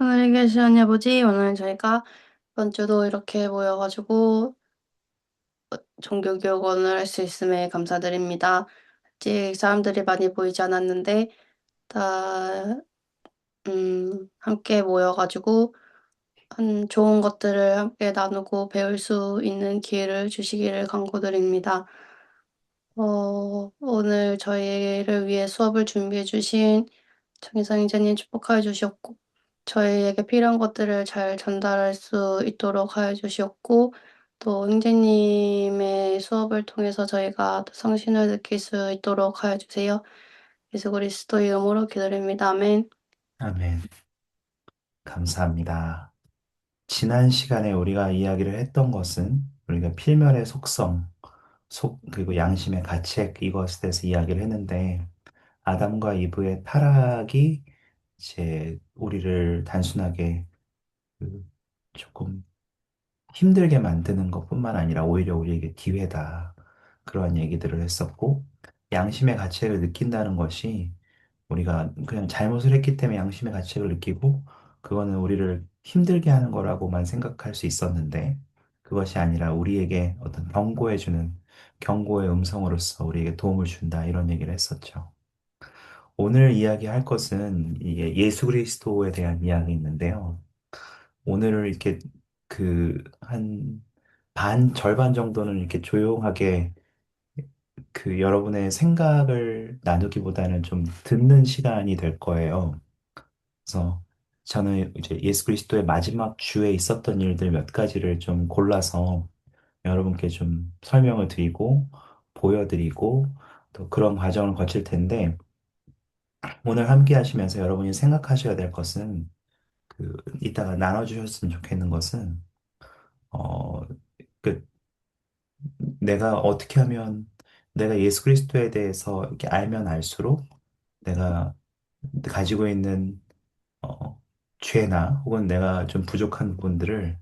하늘에 계신 아버지, 오늘 저희가 이번 주도 이렇게 모여가지고 종교교육원을 할 수 있음에 감사드립니다. 아직 사람들이 많이 보이지 않았는데 다 함께 모여가지고 한 좋은 것들을 함께 나누고 배울 수 있는 기회를 주시기를 간구드립니다. 오늘 저희를 위해 수업을 준비해 주신 정희성 형제님 축복하여 주셨고, 저희에게 필요한 것들을 잘 전달할 수 있도록 하여 주셨고, 또 형제님의 수업을 통해서 저희가 더 성신을 느낄 수 있도록 하여 주세요. 예수 그리스도의 이름으로 기도드립니다. 아멘. 아멘. 감사합니다. 지난 시간에 우리가 이야기를 했던 것은 우리가 필멸의 속성, 그리고 양심의 가책 이것에 대해서 이야기를 했는데 아담과 이브의 타락이 이제 우리를 단순하게 그 조금 힘들게 만드는 것뿐만 아니라 오히려 우리에게 기회다. 그러한 얘기들을 했었고 양심의 가책을 느낀다는 것이 우리가 그냥 잘못을 했기 때문에 양심의 가책을 느끼고 그거는 우리를 힘들게 하는 거라고만 생각할 수 있었는데 그것이 아니라 우리에게 어떤 경고해주는 경고의 음성으로서 우리에게 도움을 준다 이런 얘기를 했었죠. 오늘 이야기할 것은 이게 예수 그리스도에 대한 이야기인데요. 오늘을 이렇게 한 절반 정도는 이렇게 조용하게 여러분의 생각을 나누기보다는 좀 듣는 시간이 될 거예요. 그래서 저는 이제 예수 그리스도의 마지막 주에 있었던 일들 몇 가지를 좀 골라서 여러분께 좀 설명을 드리고 보여드리고 또 그런 과정을 거칠 텐데 오늘 함께 하시면서 여러분이 생각하셔야 될 것은 이따가 나눠주셨으면 좋겠는 것은 어, 그 내가 어떻게 하면 내가 예수 그리스도에 대해서 이렇게 알면 알수록 내가 가지고 있는 어, 죄나 혹은 내가 좀 부족한 부분들을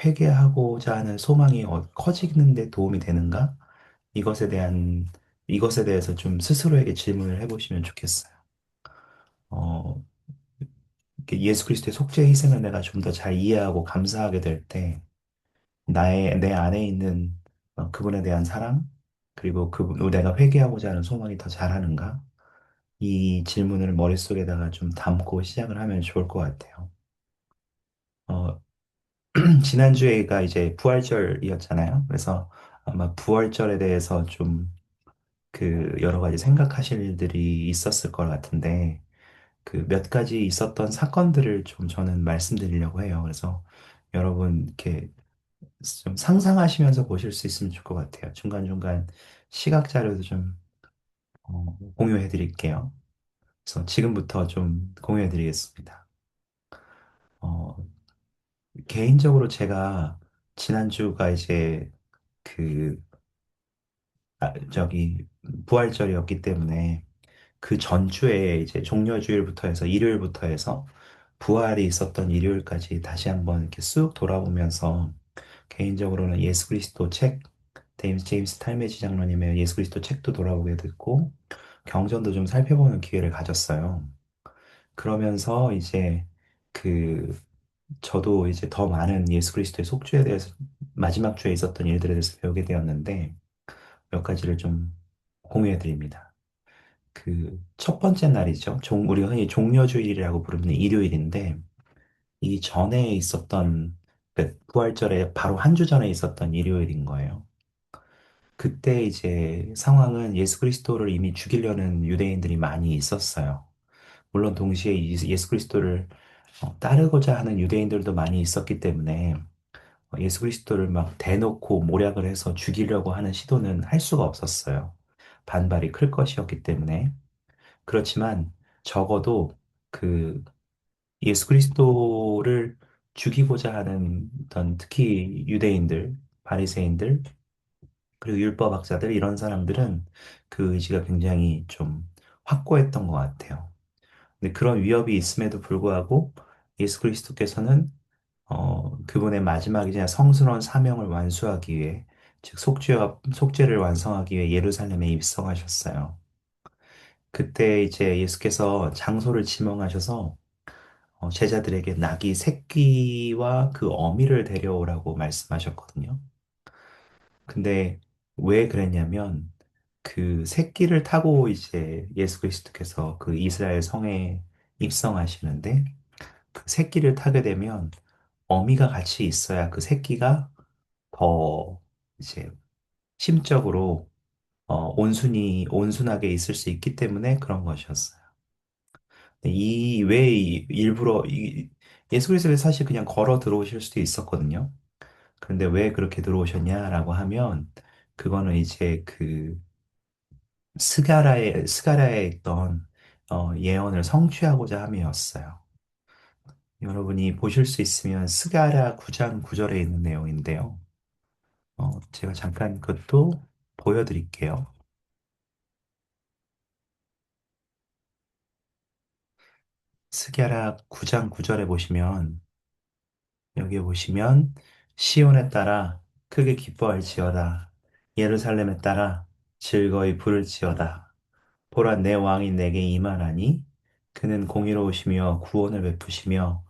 회개하고자 하는 소망이 커지는 데 도움이 되는가? 이것에 대한, 이것에 대해서 좀 스스로에게 질문을 해보시면 좋겠어요. 어, 이렇게 예수 그리스도의 속죄 희생을 내가 좀 더 잘 이해하고 감사하게 될 때, 내 안에 있는 그분에 대한 사랑, 그리고 내가 회개하고자 하는 소망이 더 잘하는가? 이 질문을 머릿속에다가 좀 담고 시작을 하면 좋을 것 같아요. 어, 지난주에가 이제 부활절이었잖아요. 그래서 아마 부활절에 대해서 좀 여러 가지 생각하실 일들이 있었을 것 같은데 그 몇 가지 있었던 사건들을 좀 저는 말씀드리려고 해요. 그래서 여러분 이렇게 좀 상상하시면서 보실 수 있으면 좋을 것 같아요. 중간중간 시각 자료도 좀 공유해 드릴게요. 그래서 지금부터 좀 공유해 드리겠습니다. 어, 개인적으로 제가 지난주가 이제 그 부활절이었기 때문에 그 전주에 이제 종려주일부터 해서 일요일부터 해서 부활이 있었던 일요일까지 다시 한번 이렇게 쑥 돌아보면서 개인적으로는 예수 그리스도 책, 제임스 탈메지 장로님의 예수 그리스도 책도 돌아보게 됐고 경전도 좀 살펴보는 기회를 가졌어요. 그러면서 이제 그 저도 이제 더 많은 예수 그리스도의 속죄에 대해서 마지막 주에 있었던 일들에 대해서 배우게 되었는데 몇 가지를 좀 공유해 드립니다. 그 첫 번째 날이죠. 우리가 흔히 종려주일이라고 부르는 일요일인데, 이 전에 있었던, 부활절에 바로 한 주 전에 있었던 일요일인 거예요. 그때 이제 상황은 예수 그리스도를 이미 죽이려는 유대인들이 많이 있었어요. 물론 동시에 예수 그리스도를 따르고자 하는 유대인들도 많이 있었기 때문에 예수 그리스도를 막 대놓고 모략을 해서 죽이려고 하는 시도는 할 수가 없었어요. 반발이 클 것이었기 때문에. 그렇지만 적어도 그 예수 그리스도를 죽이고자 하는 어떤 특히 유대인들, 바리새인들, 그리고 율법학자들 이런 사람들은 그 의지가 굉장히 좀 확고했던 것 같아요. 근데 그런 위협이 있음에도 불구하고 예수 그리스도께서는 그분의 마지막이자 성스러운 사명을 완수하기 위해 즉 속죄를 완성하기 위해 예루살렘에 입성하셨어요. 그때 이제 예수께서 장소를 지명하셔서 제자들에게 나귀 새끼와 그 어미를 데려오라고 말씀하셨거든요. 근데 왜 그랬냐면 그 새끼를 타고 이제 예수 그리스도께서 그 이스라엘 성에 입성하시는데 그 새끼를 타게 되면 어미가 같이 있어야 그 새끼가 더 이제 심적으로 온순하게 있을 수 있기 때문에 그런 것이었어요. 왜 일부러 예수 그리스도께서 사실 그냥 걸어 들어오실 수도 있었거든요. 그런데 왜 그렇게 들어오셨냐라고 하면 그거는 이제 그 스가랴에 있던 예언을 성취하고자 함이었어요. 여러분이 보실 수 있으면 스가랴 9장 9절에 있는 내용인데요. 제가 잠깐 그것도 보여드릴게요. 스가랴 9장 9절에 보시면 여기 보시면 시온에 따라 크게 기뻐할지어다. 예루살렘에 따라 즐거이 부를지어다. 보라 내 왕이 내게 임하나니 그는 공의로우시며 구원을 베푸시며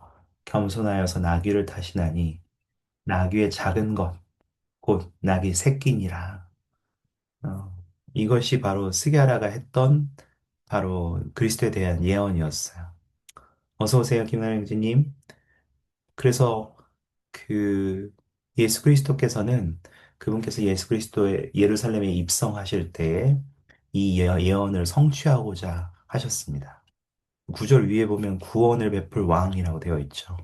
겸손하여서 나귀를 타시나니 나귀의 작은 것 곧 나귀 새끼니라. 이것이 바로 스가랴가 했던 바로 그리스도에 대한 예언이었어요. 어서 오세요, 김나영 교님. 그래서 그 예수 그리스도께서는 그분께서 예수 그리스도의 예루살렘에 입성하실 때에 이 예언을 성취하고자 하셨습니다. 구절 위에 보면 구원을 베풀 왕이라고 되어 있죠.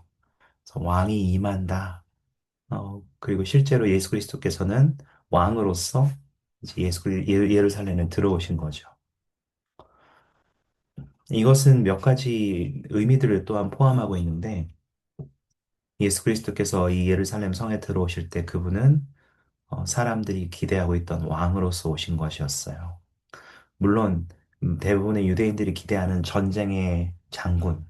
그래서 왕이 임한다. 그리고 실제로 예수 그리스도께서는 왕으로서 이제 예루살렘에 들어오신 거죠. 이것은 몇 가지 의미들을 또한 포함하고 있는데 예수 그리스도께서 이 예루살렘 성에 들어오실 때 그분은 사람들이 기대하고 있던 왕으로서 오신 것이었어요. 물론 대부분의 유대인들이 기대하는 전쟁의 장군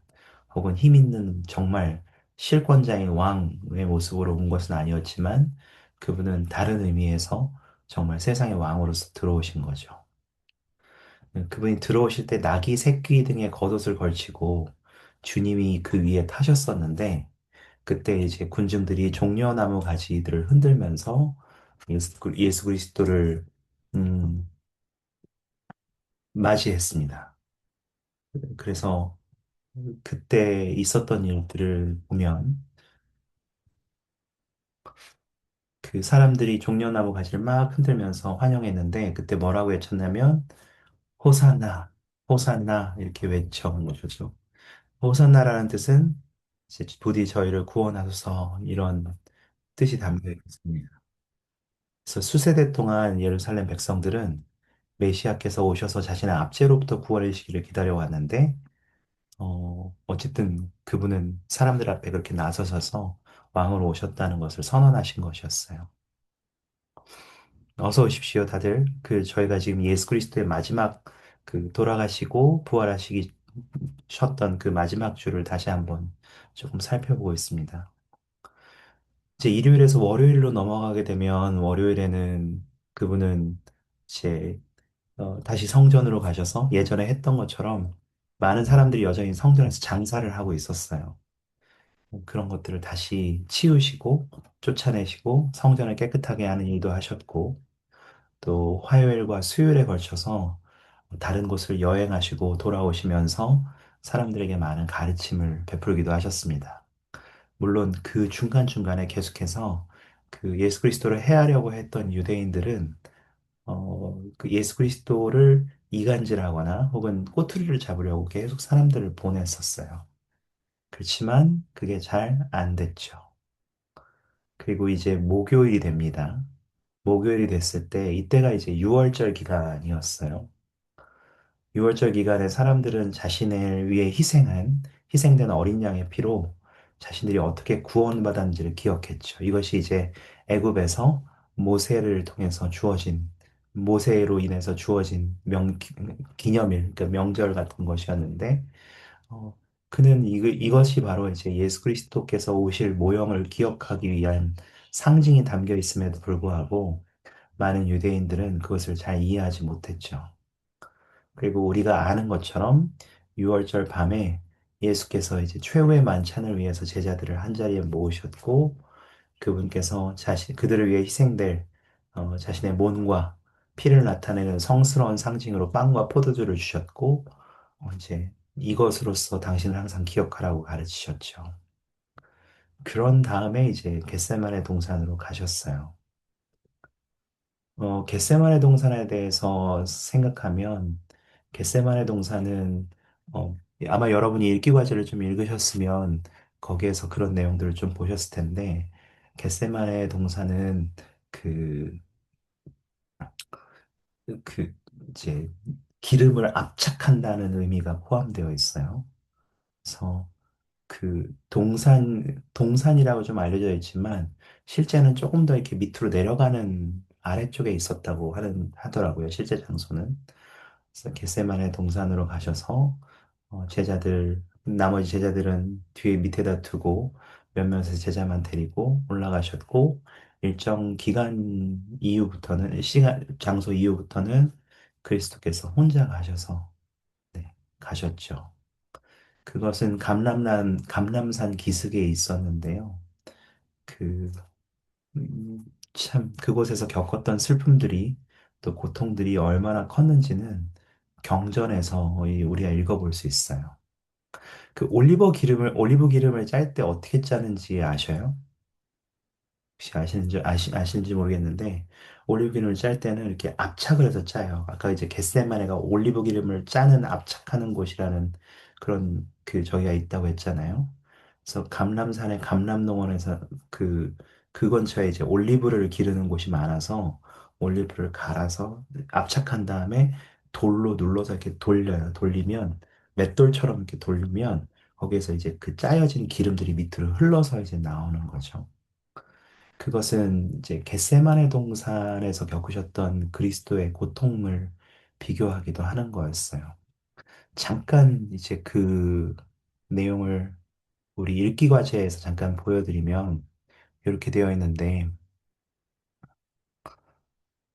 혹은 힘 있는 정말 실권자인 왕의 모습으로 온 것은 아니었지만 그분은 다른 의미에서 정말 세상의 왕으로서 들어오신 거죠. 그분이 들어오실 때 나귀 새끼 등의 겉옷을 걸치고 주님이 그 위에 타셨었는데 그때 이제 군중들이 종려나무 가지들을 흔들면서 예수 그리스도를 음, 맞이했습니다. 그래서 그때 있었던 일들을 보면 그 사람들이 종려나무 가지를 막 흔들면서 환영했는데 그때 뭐라고 외쳤냐면 호산나, 호산나 이렇게 외쳐온 것이죠. 호산나라는 뜻은 이제 부디 저희를 구원하소서 이런 뜻이 담겨 있습니다. 그래서 수세대 동안 예루살렘 백성들은 메시아께서 오셔서 자신의 압제로부터 구원해 주시기를 기다려왔는데 어쨌든 그분은 사람들 앞에 그렇게 나서셔서 왕으로 오셨다는 것을 선언하신 것이었어요. 어서 오십시오, 다들. 저희가 지금 예수 그리스도의 마지막 돌아가시고 부활하시기 셨던 그 마지막 주를 다시 한번 조금 살펴보고 있습니다. 이제 일요일에서 월요일로 넘어가게 되면 월요일에는 그분은 이제 다시 성전으로 가셔서 예전에 했던 것처럼 많은 사람들이 여전히 성전에서 장사를 하고 있었어요. 그런 것들을 다시 치우시고 쫓아내시고 성전을 깨끗하게 하는 일도 하셨고 또 화요일과 수요일에 걸쳐서 다른 곳을 여행하시고 돌아오시면서 사람들에게 많은 가르침을 베풀기도 하셨습니다. 물론 그 중간중간에 계속해서 그 예수 그리스도를 해하려고 했던 유대인들은 그 예수 그리스도를 이간질하거나 혹은 꼬투리를 잡으려고 계속 사람들을 보냈었어요. 그렇지만 그게 잘 안 됐죠. 그리고 이제 목요일이 됩니다. 목요일이 됐을 때 이때가 이제 유월절 기간이었어요. 유월절 기간에 사람들은 자신을 위해 희생된 어린 양의 피로 자신들이 어떻게 구원받았는지를 기억했죠. 이것이 이제 애굽에서 모세를 통해서 모세로 인해서 주어진 기념일, 그러니까 명절 같은 것이었는데, 어, 그는 이것이 바로 이제 예수 그리스도께서 오실 모형을 기억하기 위한 상징이 담겨 있음에도 불구하고 많은 유대인들은 그것을 잘 이해하지 못했죠. 그리고 우리가 아는 것처럼 6월절 밤에 예수께서 이제 최후의 만찬을 위해서 제자들을 한 자리에 모으셨고, 그분께서 그들을 위해 희생될 자신의 몸과 피를 나타내는 성스러운 상징으로 빵과 포도주를 주셨고, 이제 이것으로서 당신을 항상 기억하라고 가르치셨죠. 그런 다음에 이제 겟세마네 동산으로 가셨어요. 겟세마네 동산에 대해서 생각하면, 겟세마네 동산은, 아마 여러분이 읽기 과제를 좀 읽으셨으면, 거기에서 그런 내용들을 좀 보셨을 텐데, 겟세마네 동산은 그, 그, 이제, 기름을 압착한다는 의미가 포함되어 있어요. 그래서 동산이라고 좀 알려져 있지만, 실제는 조금 더 이렇게 밑으로 내려가는 아래쪽에 있었다고 하더라고요, 실제 장소는. 그래서 겟세마네 동산으로 가셔서, 나머지 제자들은 뒤에 밑에다 두고, 몇몇의 제자만 데리고 올라가셨고, 일정 기간 이후부터는, 장소 이후부터는 그리스도께서 혼자 가셔서, 네, 가셨죠. 그것은 감람산 기슭에 있었는데요. 그, 참, 그곳에서 겪었던 슬픔들이 또 고통들이 얼마나 컸는지는 경전에서 우리가 읽어볼 수 있어요. 올리브 기름을 짤 때 어떻게 짜는지 아셔요? 혹시 아시는지 모르겠는데, 올리브 기름을 짤 때는 이렇게 압착을 해서 짜요. 아까 이제 겟세마네가 올리브 기름을 짜는 압착하는 곳이라는 저기가 있다고 했잖아요. 그래서 감람산의 감람농원에서 그 근처에 이제 올리브를 기르는 곳이 많아서 올리브를 갈아서 압착한 다음에 돌로 눌러서 이렇게 돌려요. 맷돌처럼 이렇게 돌리면 거기에서 이제 그 짜여진 기름들이 밑으로 흘러서 이제 나오는 거죠. 그것은 이제 겟세마네 동산에서 겪으셨던 그리스도의 고통을 비교하기도 하는 거였어요. 잠깐 이제 그 내용을 우리 읽기 과제에서 잠깐 보여드리면 이렇게 되어 있는데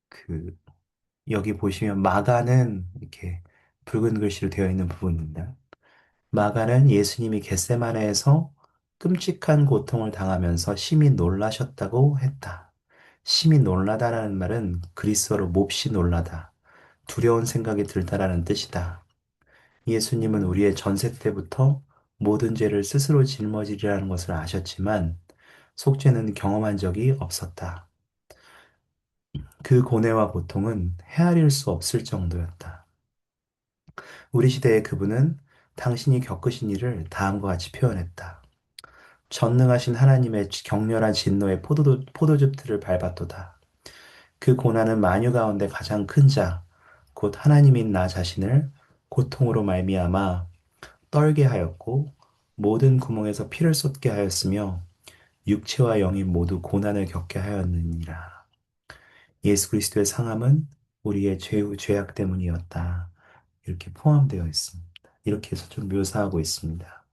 그 여기 보시면 마가는 이렇게 붉은 글씨로 되어 있는 부분입니다. 마가는 예수님이 겟세마네에서 끔찍한 고통을 당하면서 심히 놀라셨다고 했다. 심히 놀라다라는 말은 그리스어로 몹시 놀라다, 두려운 생각이 들다라는 뜻이다. 예수님은 우리의 전세 때부터 모든 죄를 스스로 짊어지리라는 것을 아셨지만 속죄는 경험한 적이 없었다. 그 고뇌와 고통은 헤아릴 수 없을 정도였다. 우리 시대의 그분은 당신이 겪으신 일을 다음과 같이 표현했다. 전능하신 하나님의 격렬한 진노의 포도즙들을 밟았도다. 그 고난은 만유 가운데 가장 큰 자, 곧 하나님인 나 자신을 고통으로 말미암아 떨게 하였고 모든 구멍에서 피를 쏟게 하였으며 육체와 영이 모두 고난을 겪게 하였느니라. 예수 그리스도의 상함은 우리의 죄악 때문이었다. 이렇게 포함되어 있습니다. 이렇게 해서 좀 묘사하고 있습니다.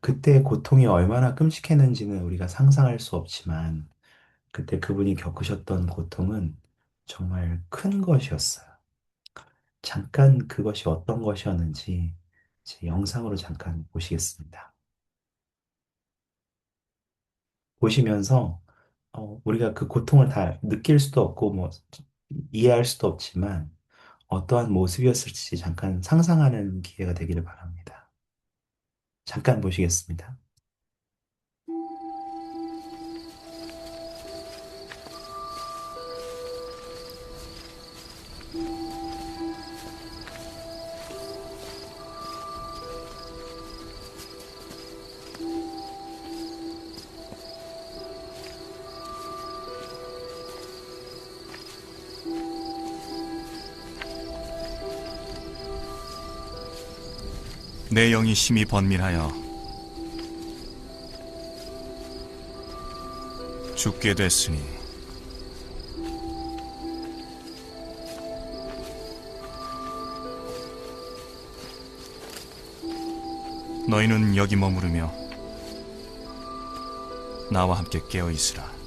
그때 고통이 얼마나 끔찍했는지는 우리가 상상할 수 없지만, 그때 그분이 겪으셨던 고통은 정말 큰 것이었어요. 잠깐 그것이 어떤 것이었는지 제 영상으로 잠깐 보시겠습니다. 보시면서 우리가 그 고통을 다 느낄 수도 없고 뭐 이해할 수도 없지만 어떠한 모습이었을지 잠깐 상상하는 기회가 되기를 바랍니다. 잠깐 보시겠습니다. 내 영이 심히 번민하여 죽게 됐으니 너희는 여기 머무르며 나와 함께 깨어 있으라.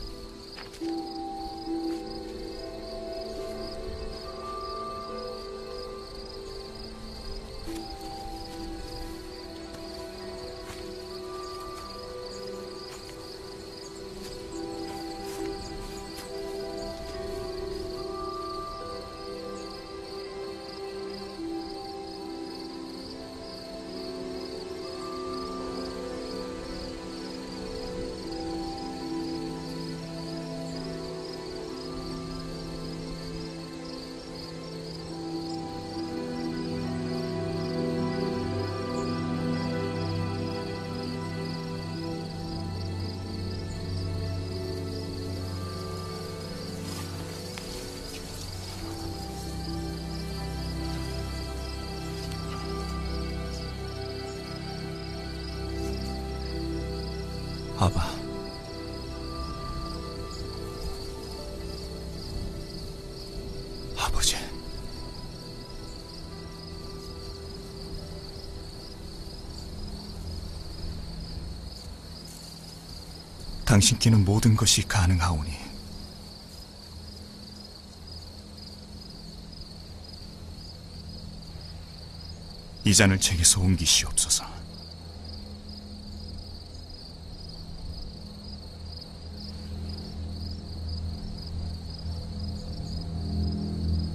아바, 아버지. 당신께는 모든 것이 가능하오니 이 잔을 제게서 옮기시옵소서.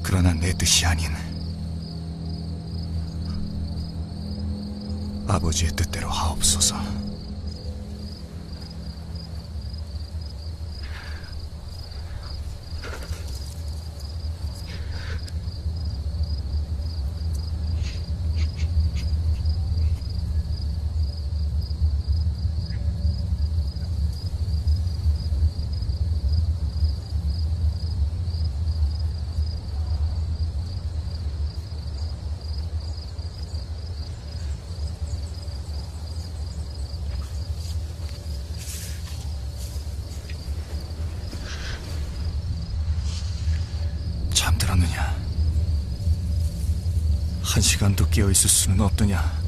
그러나 내 뜻이 아닌 아버지의 뜻대로 하옵소서. 잠들었느냐? 한 시간도 깨어 있을 수는 없더냐?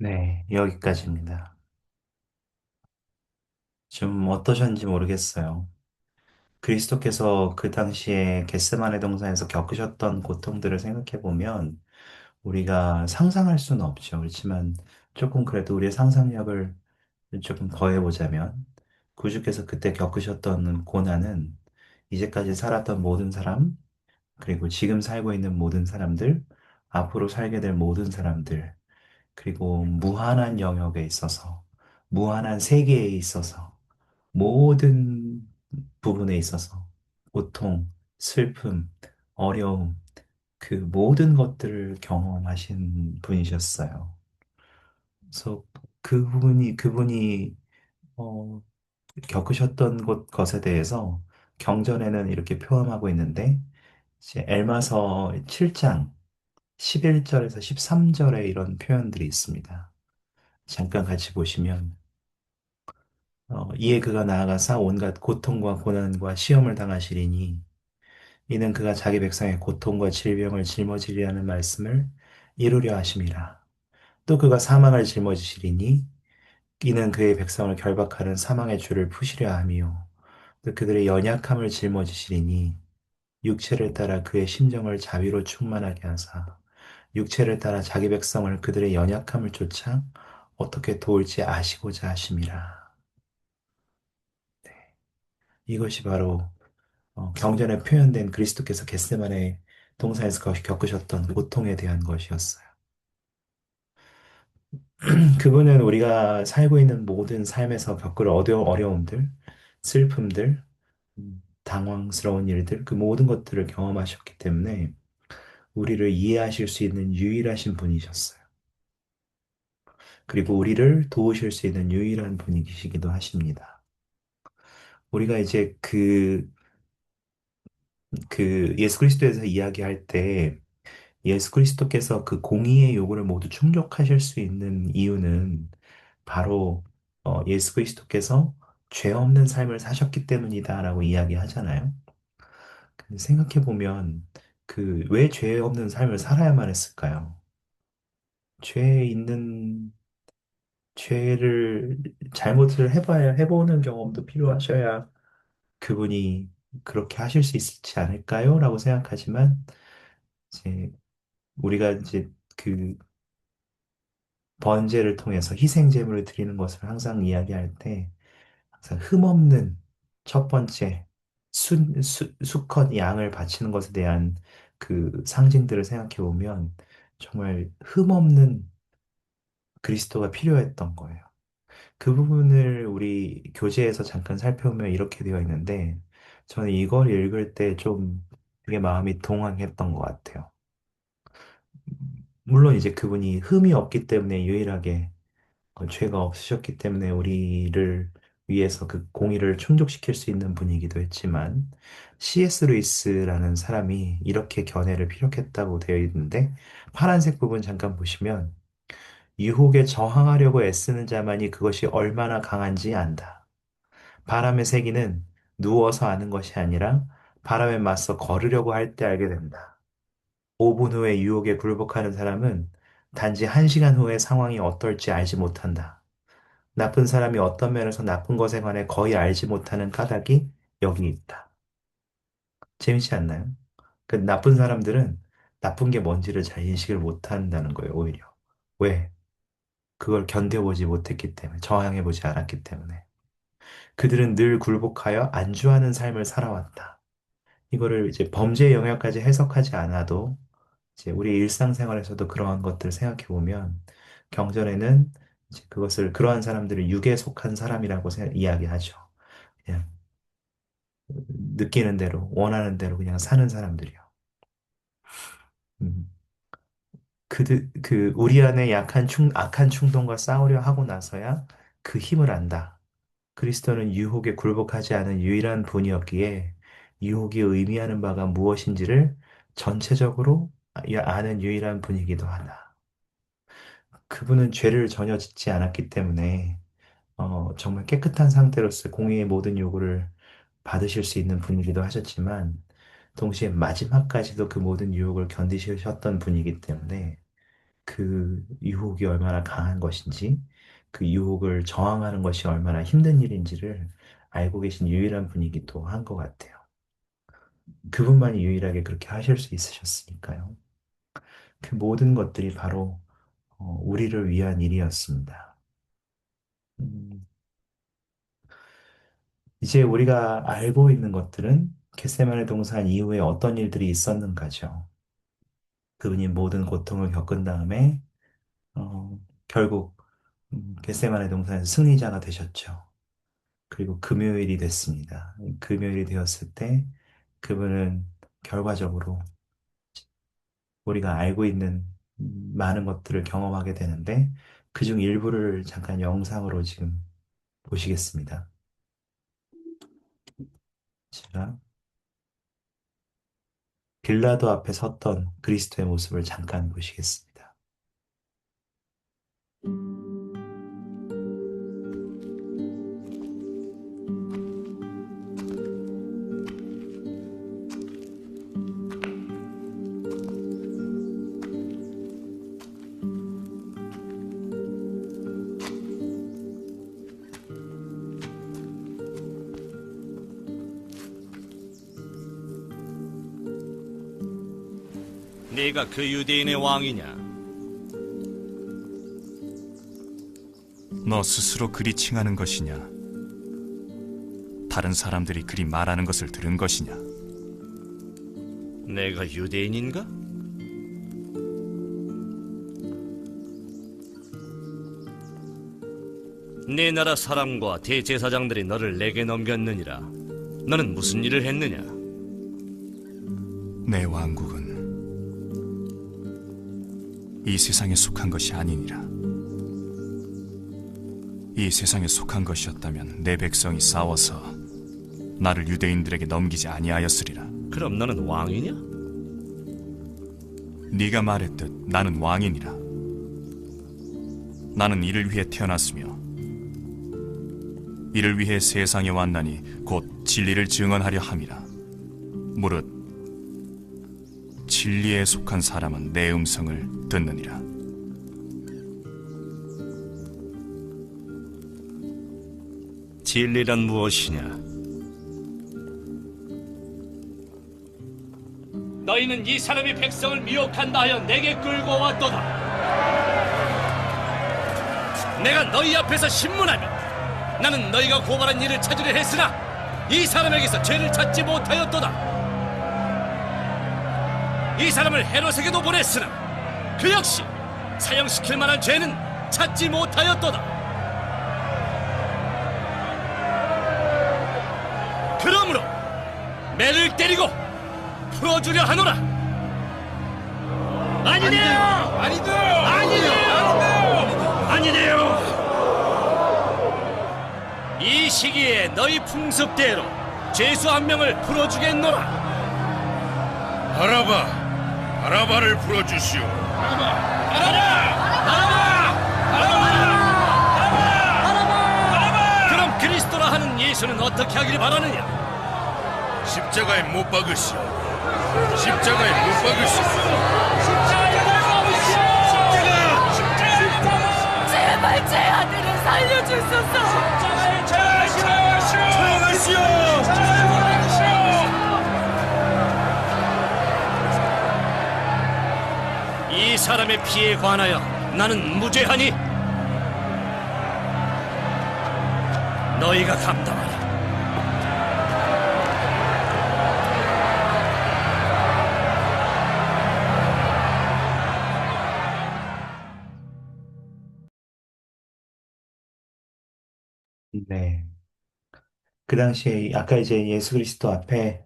네, 여기까지입니다. 좀 어떠셨는지 모르겠어요. 그리스도께서 그 당시에 겟세마네 동산에서 겪으셨던 고통들을 생각해 보면 우리가 상상할 수는 없죠. 그렇지만 조금 그래도 우리의 상상력을 조금 더해보자면 구주께서 그때 겪으셨던 고난은 이제까지 살았던 모든 사람, 그리고 지금 살고 있는 모든 사람들, 앞으로 살게 될 모든 사람들, 그리고 무한한 영역에 있어서, 무한한 세계에 있어서, 모든 부분에 있어서 고통, 슬픔, 어려움, 그 모든 것들을 경험하신 분이셨어요. 그래서 그분이 어, 겪으셨던 것에 대해서 경전에는 이렇게 표현하고 있는데, 이제 엘마서 7장 11절에서 13절에 이런 표현들이 있습니다. 잠깐 같이 보시면, 이에 그가 나아가사 온갖 고통과 고난과 시험을 당하시리니, 이는 그가 자기 백성의 고통과 질병을 짊어지리 하는 말씀을 이루려 하심이라. 또 그가 사망을 짊어지시리니, 이는 그의 백성을 결박하는 사망의 줄을 푸시려 함이요. 또 그들의 연약함을 짊어지시리니 육체를 따라 그의 심정을 자비로 충만하게 하사 육체를 따라 자기 백성을 그들의 연약함을 쫓아 어떻게 도울지 아시고자 하심이라. 이것이 바로 경전에 표현된 그리스도께서 겟세마네 동산에서 겪으셨던 고통에 대한 것이었어요. 그분은 우리가 살고 있는 모든 삶에서 겪을 어려움들, 슬픔들, 당황스러운 일들, 그 모든 것들을 경험하셨기 때문에 우리를 이해하실 수 있는 유일하신 분이셨어요. 그리고 우리를 도우실 수 있는 유일한 분이시기도 하십니다. 우리가 이제 그 예수 그리스도에서 이야기할 때 예수 그리스도께서 그 공의의 요구를 모두 충족하실 수 있는 이유는 바로 예수 그리스도께서 죄 없는 삶을 사셨기 때문이다라고 이야기하잖아요. 근데 생각해 보면 그 왜 죄 없는 삶을 살아야만 했을까요? 죄 있는 죄를 잘못을 해보는 경험도 필요하셔야 그분이 그렇게 하실 수 있지 않을까요? 라고 생각하지만 이제 우리가 이제 그 번제를 통해서 희생 제물을 드리는 것을 항상 이야기할 때 항상 흠없는 첫 번째 수컷 양을 바치는 것에 대한 그 상징들을 생각해 보면 정말 흠없는 그리스도가 필요했던 거예요. 그 부분을 우리 교재에서 잠깐 살펴보면 이렇게 되어 있는데 저는 이걸 읽을 때 좀 되게 마음이 동황했던 것 같아요. 물론 이제 그분이 흠이 없기 때문에 유일하게 죄가 없으셨기 때문에 우리를 위해서 그 공의를 충족시킬 수 있는 분이기도 했지만 C.S. 루이스라는 사람이 이렇게 견해를 피력했다고 되어 있는데 파란색 부분 잠깐 보시면 유혹에 저항하려고 애쓰는 자만이 그것이 얼마나 강한지 안다. 바람의 세기는 누워서 아는 것이 아니라 바람에 맞서 걸으려고 할 때 알게 된다. 5분 후에 유혹에 굴복하는 사람은 단지 1시간 후에 상황이 어떨지 알지 못한다. 나쁜 사람이 어떤 면에서 나쁜 것에 관해 거의 알지 못하는 까닭이 여기 있다. 재밌지 않나요? 그 나쁜 사람들은 나쁜 게 뭔지를 잘 인식을 못한다는 거예요, 오히려. 왜? 그걸 견뎌보지 못했기 때문에, 저항해보지 않았기 때문에. 그들은 늘 굴복하여 안주하는 삶을 살아왔다. 이거를 이제 범죄의 영역까지 해석하지 않아도 이제 우리 일상생활에서도 그러한 것들을 생각해 보면 경전에는 이제 그것을 그러한 사람들을 육에 속한 사람이라고 이야기하죠. 그냥 느끼는 대로 원하는 대로 그냥 사는 사람들이요. 음. 우리 안에 악한 충동과 싸우려 하고 나서야 그 힘을 안다. 그리스도는 유혹에 굴복하지 않은 유일한 분이었기에 유혹이 의미하는 바가 무엇인지를 전체적으로 아는 유일한 분이기도 하다. 그분은 죄를 전혀 짓지 않았기 때문에 정말 깨끗한 상태로서 공의의 모든 요구를 받으실 수 있는 분이기도 하셨지만 동시에 마지막까지도 그 모든 유혹을 견디셨던 분이기 때문에 그 유혹이 얼마나 강한 것인지 그 유혹을 저항하는 것이 얼마나 힘든 일인지를 알고 계신 유일한 분이기도 한 것 같아요. 그분만이 유일하게 그렇게 하실 수 있으셨으니까요. 그 모든 것들이 바로 우리를 위한 일이었습니다. 음, 이제 우리가 알고 있는 것들은 겟세마네 동산 이후에 어떤 일들이 있었는가죠. 그분이 모든 고통을 겪은 다음에 결국 겟세마네 동산에서 승리자가 되셨죠. 그리고 금요일이 됐습니다. 금요일이 되었을 때 그분은 결과적으로 우리가 알고 있는 많은 것들을 경험하게 되는데 그중 일부를 잠깐 영상으로 지금 보시겠습니다. 제가 빌라도 앞에 섰던 그리스도의 모습을 잠깐 보시겠습니다. 네가 그 유대인의 왕이냐? 너 스스로 그리 칭하는 것이냐? 다른 사람들이 그리 말하는 것을 들은 것이냐? 내가 유대인인가? 네 나라 사람과 대제사장들이 너를 내게 넘겼느니라. 너는 무슨 일을 했느냐? 내 왕국은 이 세상에 속한 것이 아니니라. 이 세상에 속한 것이었다면 내 백성이 싸워서 나를 유대인들에게 넘기지 아니하였으리라. 그럼 너는 왕이냐? 네가 말했듯 나는 왕이니라. 나는 이를 위해 태어났으며 이를 위해 세상에 왔나니 곧 진리를 증언하려 함이라. 무릇 진리에 속한 사람은 내 음성을 듣느니라. 진리란 무엇이냐? 너희는 이 사람이 백성을 미혹한다 하여 내게 끌고 왔도다. 내가 너희 앞에서 신문하며 나는 너희가 고발한 일을 찾으려 했으나 이 사람에게서 죄를 찾지 못하였도다. 이 사람을 헤롯에게도 보냈으나 그 역시 사형시킬 만한 죄는 찾지 못하였도다. 그러므로 매를 때리고 풀어주려 하노라. 아니네요. 아니네요. 이 시기에 너희 풍습대로 죄수 한 명을 풀어주겠노라. 바라바를 풀어주시오. 그럼 그리스도라 하는 예수는 어떻게 하길 바라느냐? 십자가에 못 박으시오. 제발 제 아들을 살려주소서. 이 사람의 피에 관하여 나는 무죄하니 너희가 감당하라. 네. 그 당시에 아까 이제 예수 그리스도 앞에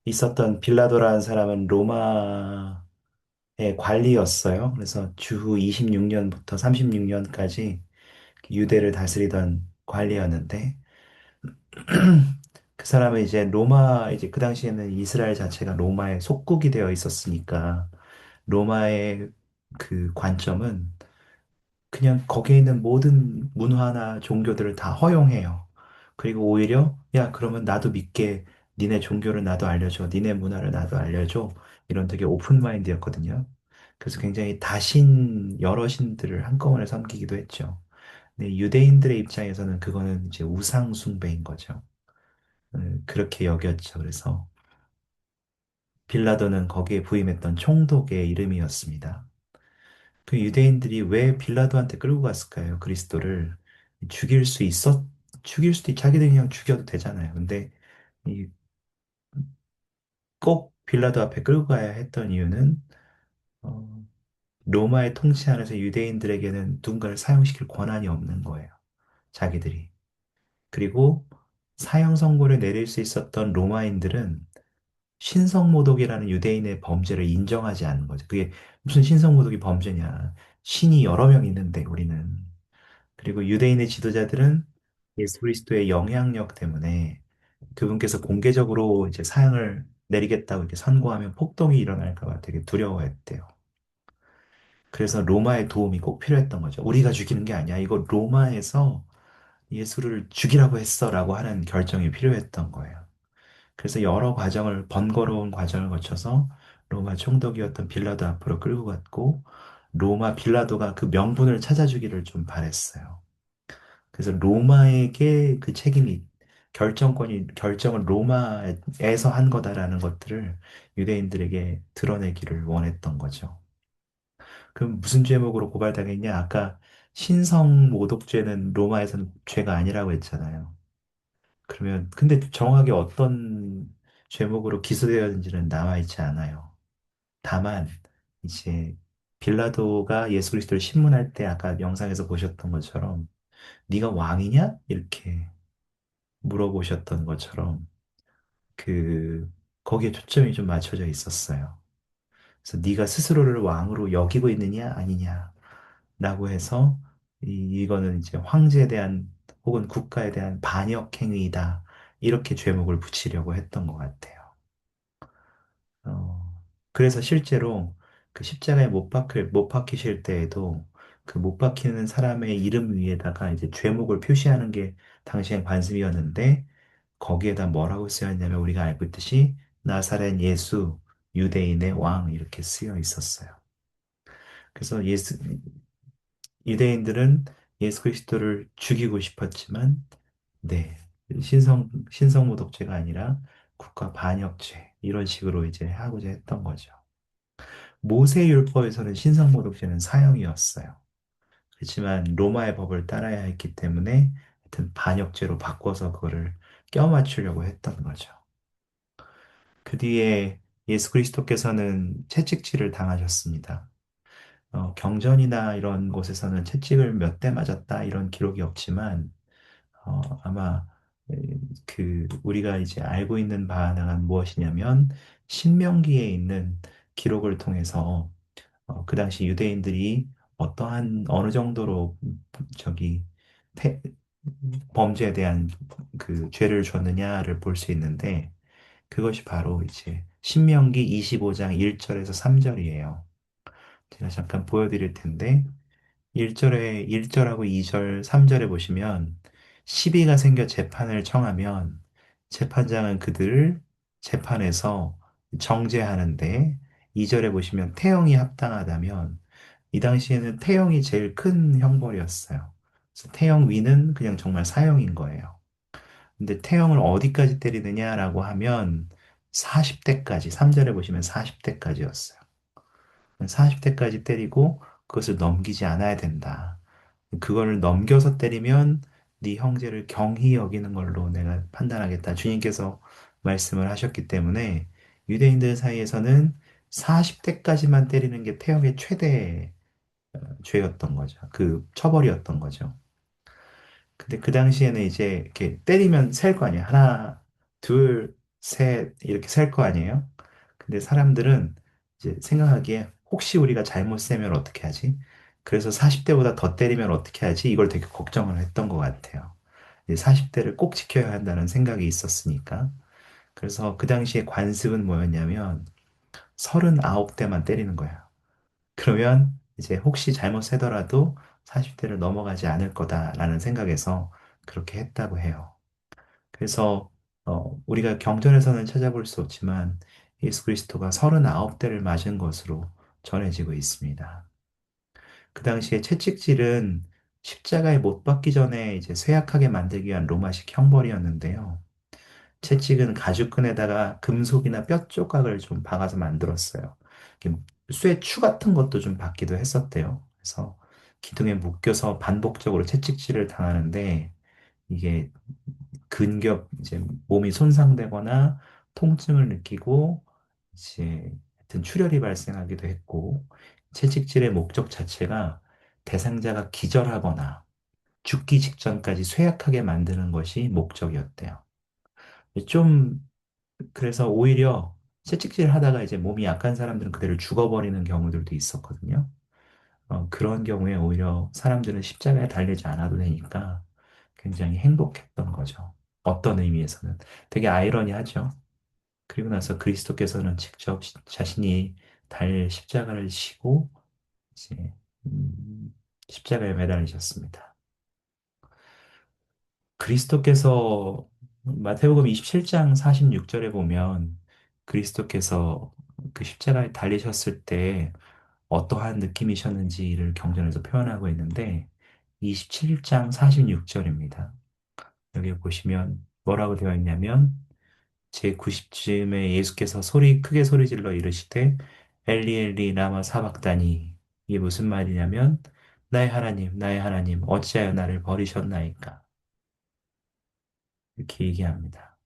있었던 빌라도라는 사람은 로마의 관리였어요. 그래서 주후 26년부터 36년까지 유대를 다스리던 관리였는데 그 사람은 이제 이제 그 당시에는 이스라엘 자체가 로마의 속국이 되어 있었으니까 로마의 그 관점은 그냥 거기에 있는 모든 문화나 종교들을 다 허용해요. 그리고 오히려 야, 그러면 나도 믿게 니네 종교를 나도 알려줘. 니네 문화를 나도 알려줘. 이런 되게 오픈 마인드였거든요. 그래서 굉장히 여러 신들을 한꺼번에 섬기기도 했죠. 근데 유대인들의 입장에서는 그거는 이제 우상 숭배인 거죠. 그렇게 여겼죠. 그래서 빌라도는 거기에 부임했던 총독의 이름이었습니다. 그 유대인들이 왜 빌라도한테 끌고 갔을까요? 그리스도를 죽일 수도 자기들이 그냥 죽여도 되잖아요. 근데 이 꼭 빌라도 앞에 끌고 가야 했던 이유는 어, 로마의 통치 안에서 유대인들에게는 누군가를 사형시킬 권한이 없는 거예요. 자기들이. 그리고 사형 선고를 내릴 수 있었던 로마인들은 신성모독이라는 유대인의 범죄를 인정하지 않는 거죠. 그게 무슨 신성모독이 범죄냐. 신이 여러 명 있는데 우리는. 그리고 유대인의 지도자들은 예수 그리스도의 영향력 때문에 그분께서 공개적으로 이제 사형을 내리겠다고 이렇게 선고하면 폭동이 일어날까 봐 되게 두려워했대요. 그래서 로마의 도움이 꼭 필요했던 거죠. 우리가 죽이는 게 아니야. 이거 로마에서 예수를 죽이라고 했어라고 하는 결정이 필요했던 거예요. 그래서 번거로운 과정을 거쳐서 로마 총독이었던 빌라도 앞으로 끌고 갔고, 로마 빌라도가 그 명분을 찾아주기를 좀 바랬어요. 그래서 로마에게 그 책임이 결정을 로마에서 한 거다라는 것들을 유대인들에게 드러내기를 원했던 거죠. 그럼 무슨 죄목으로 고발당했냐? 아까 신성 모독죄는 로마에서는 죄가 아니라고 했잖아요. 그러면 근데 정확하게 어떤 죄목으로 기소되었는지는 남아있지 않아요. 다만 이제 빌라도가 예수 그리스도를 신문할 때 아까 영상에서 보셨던 것처럼 네가 왕이냐? 이렇게 물어보셨던 것처럼 그 거기에 초점이 좀 맞춰져 있었어요. 그래서 네가 스스로를 왕으로 여기고 있느냐 아니냐라고 해서 이거는 이제 황제에 대한 혹은 국가에 대한 반역 행위이다. 이렇게 죄목을 붙이려고 했던 것 같아요. 그래서 실제로 그 십자가에 못 박히실 때에도 그 못 박히는 사람의 이름 위에다가 이제 죄목을 표시하는 게 당시엔 관습이었는데 거기에다 뭐라고 쓰였냐면 우리가 알고 있듯이 나사렛 예수 유대인의 왕 이렇게 쓰여 있었어요. 그래서 유대인들은 예수 그리스도를 죽이고 싶었지만 네. 신성모독죄가 아니라 국가 반역죄 이런 식으로 이제 하고자 했던 거죠. 모세율법에서는 신성모독죄는 사형이었어요. 그렇지만 로마의 법을 따라야 했기 때문에 하여튼 반역죄로 바꿔서 그거를 껴맞추려고 했던 거죠. 그 뒤에 예수 그리스도께서는 채찍질을 당하셨습니다. 경전이나 이런 곳에서는 채찍을 몇 대 맞았다 이런 기록이 없지만 아마 에, 그 우리가 이제 알고 있는 바는 무엇이냐면 신명기에 있는 기록을 통해서 그 당시 유대인들이 어떠한 어느 정도로 저기 태- 범죄에 대한 그 죄를 줬느냐를 볼 수 있는데 그것이 바로 이제 신명기 25장 1절에서 3절이에요. 제가 잠깐 보여드릴 텐데 1절하고 2절, 3절에 보시면 시비가 생겨 재판을 청하면 재판장은 그들을 재판에서 정죄하는데 2절에 보시면 태형이 합당하다면 이 당시에는 태형이 제일 큰 형벌이었어요. 그래서 태형 위는 그냥 정말 사형인 거예요. 근데 태형을 어디까지 때리느냐라고 하면 40대까지, 3절에 보시면 40대까지였어요. 40대까지 때리고 그것을 넘기지 않아야 된다. 그거를 넘겨서 때리면 네 형제를 경히 여기는 걸로 내가 판단하겠다. 주님께서 말씀을 하셨기 때문에 유대인들 사이에서는 40대까지만 때리는 게 태형의 최대 죄였던 거죠. 그 처벌이었던 거죠. 근데 그 당시에는 이제 이렇게 때리면 셀 거 아니에요. 하나, 둘, 셋, 이렇게 셀 거 아니에요. 근데 사람들은 이제 생각하기에 혹시 우리가 잘못 세면 어떻게 하지? 그래서 40대보다 더 때리면 어떻게 하지? 이걸 되게 걱정을 했던 것 같아요. 40대를 꼭 지켜야 한다는 생각이 있었으니까. 그래서 그 당시에 관습은 뭐였냐면 39대만 때리는 거예요. 그러면 이제 혹시 잘못 세더라도 40대를 넘어가지 않을 거다라는 생각에서 그렇게 했다고 해요. 그래서 우리가 경전에서는 찾아볼 수 없지만 예수 그리스도가 39대를 맞은 것으로 전해지고 있습니다. 그 당시에 채찍질은 십자가에 못 박기 전에 이제 쇠약하게 만들기 위한 로마식 형벌이었는데요. 채찍은 가죽끈에다가 금속이나 뼈 조각을 좀 박아서 만들었어요. 이렇게 쇠추 같은 것도 좀 박기도 했었대요. 그래서 기둥에 묶여서 반복적으로 채찍질을 당하는데 이게 이제 몸이 손상되거나 통증을 느끼고 이제 하여튼 출혈이 발생하기도 했고 채찍질의 목적 자체가 대상자가 기절하거나 죽기 직전까지 쇠약하게 만드는 것이 목적이었대요. 좀 그래서 오히려 채찍질 하다가 이제 몸이 약한 사람들은 그대로 죽어버리는 경우들도 있었거든요. 그런 경우에 오히려 사람들은 십자가에 달리지 않아도 되니까 굉장히 행복했던 거죠. 어떤 의미에서는. 되게 아이러니하죠. 그리고 나서 그리스도께서는 직접 자신이 달 십자가를 지고 이제 십자가에 매달리셨습니다. 그리스도께서 마태복음 27장 46절에 보면 그리스도께서 그 십자가에 달리셨을 때 어떠한 느낌이셨는지를 경전에서 표현하고 있는데 27장 46절입니다. 여기 보시면 뭐라고 되어 있냐면 제90쯤에 예수께서 크게 소리질러 이르시되 엘리 엘리 라마 사박다니, 이게 무슨 말이냐면 나의 하나님 어찌하여 나를 버리셨나이까, 이렇게 얘기합니다.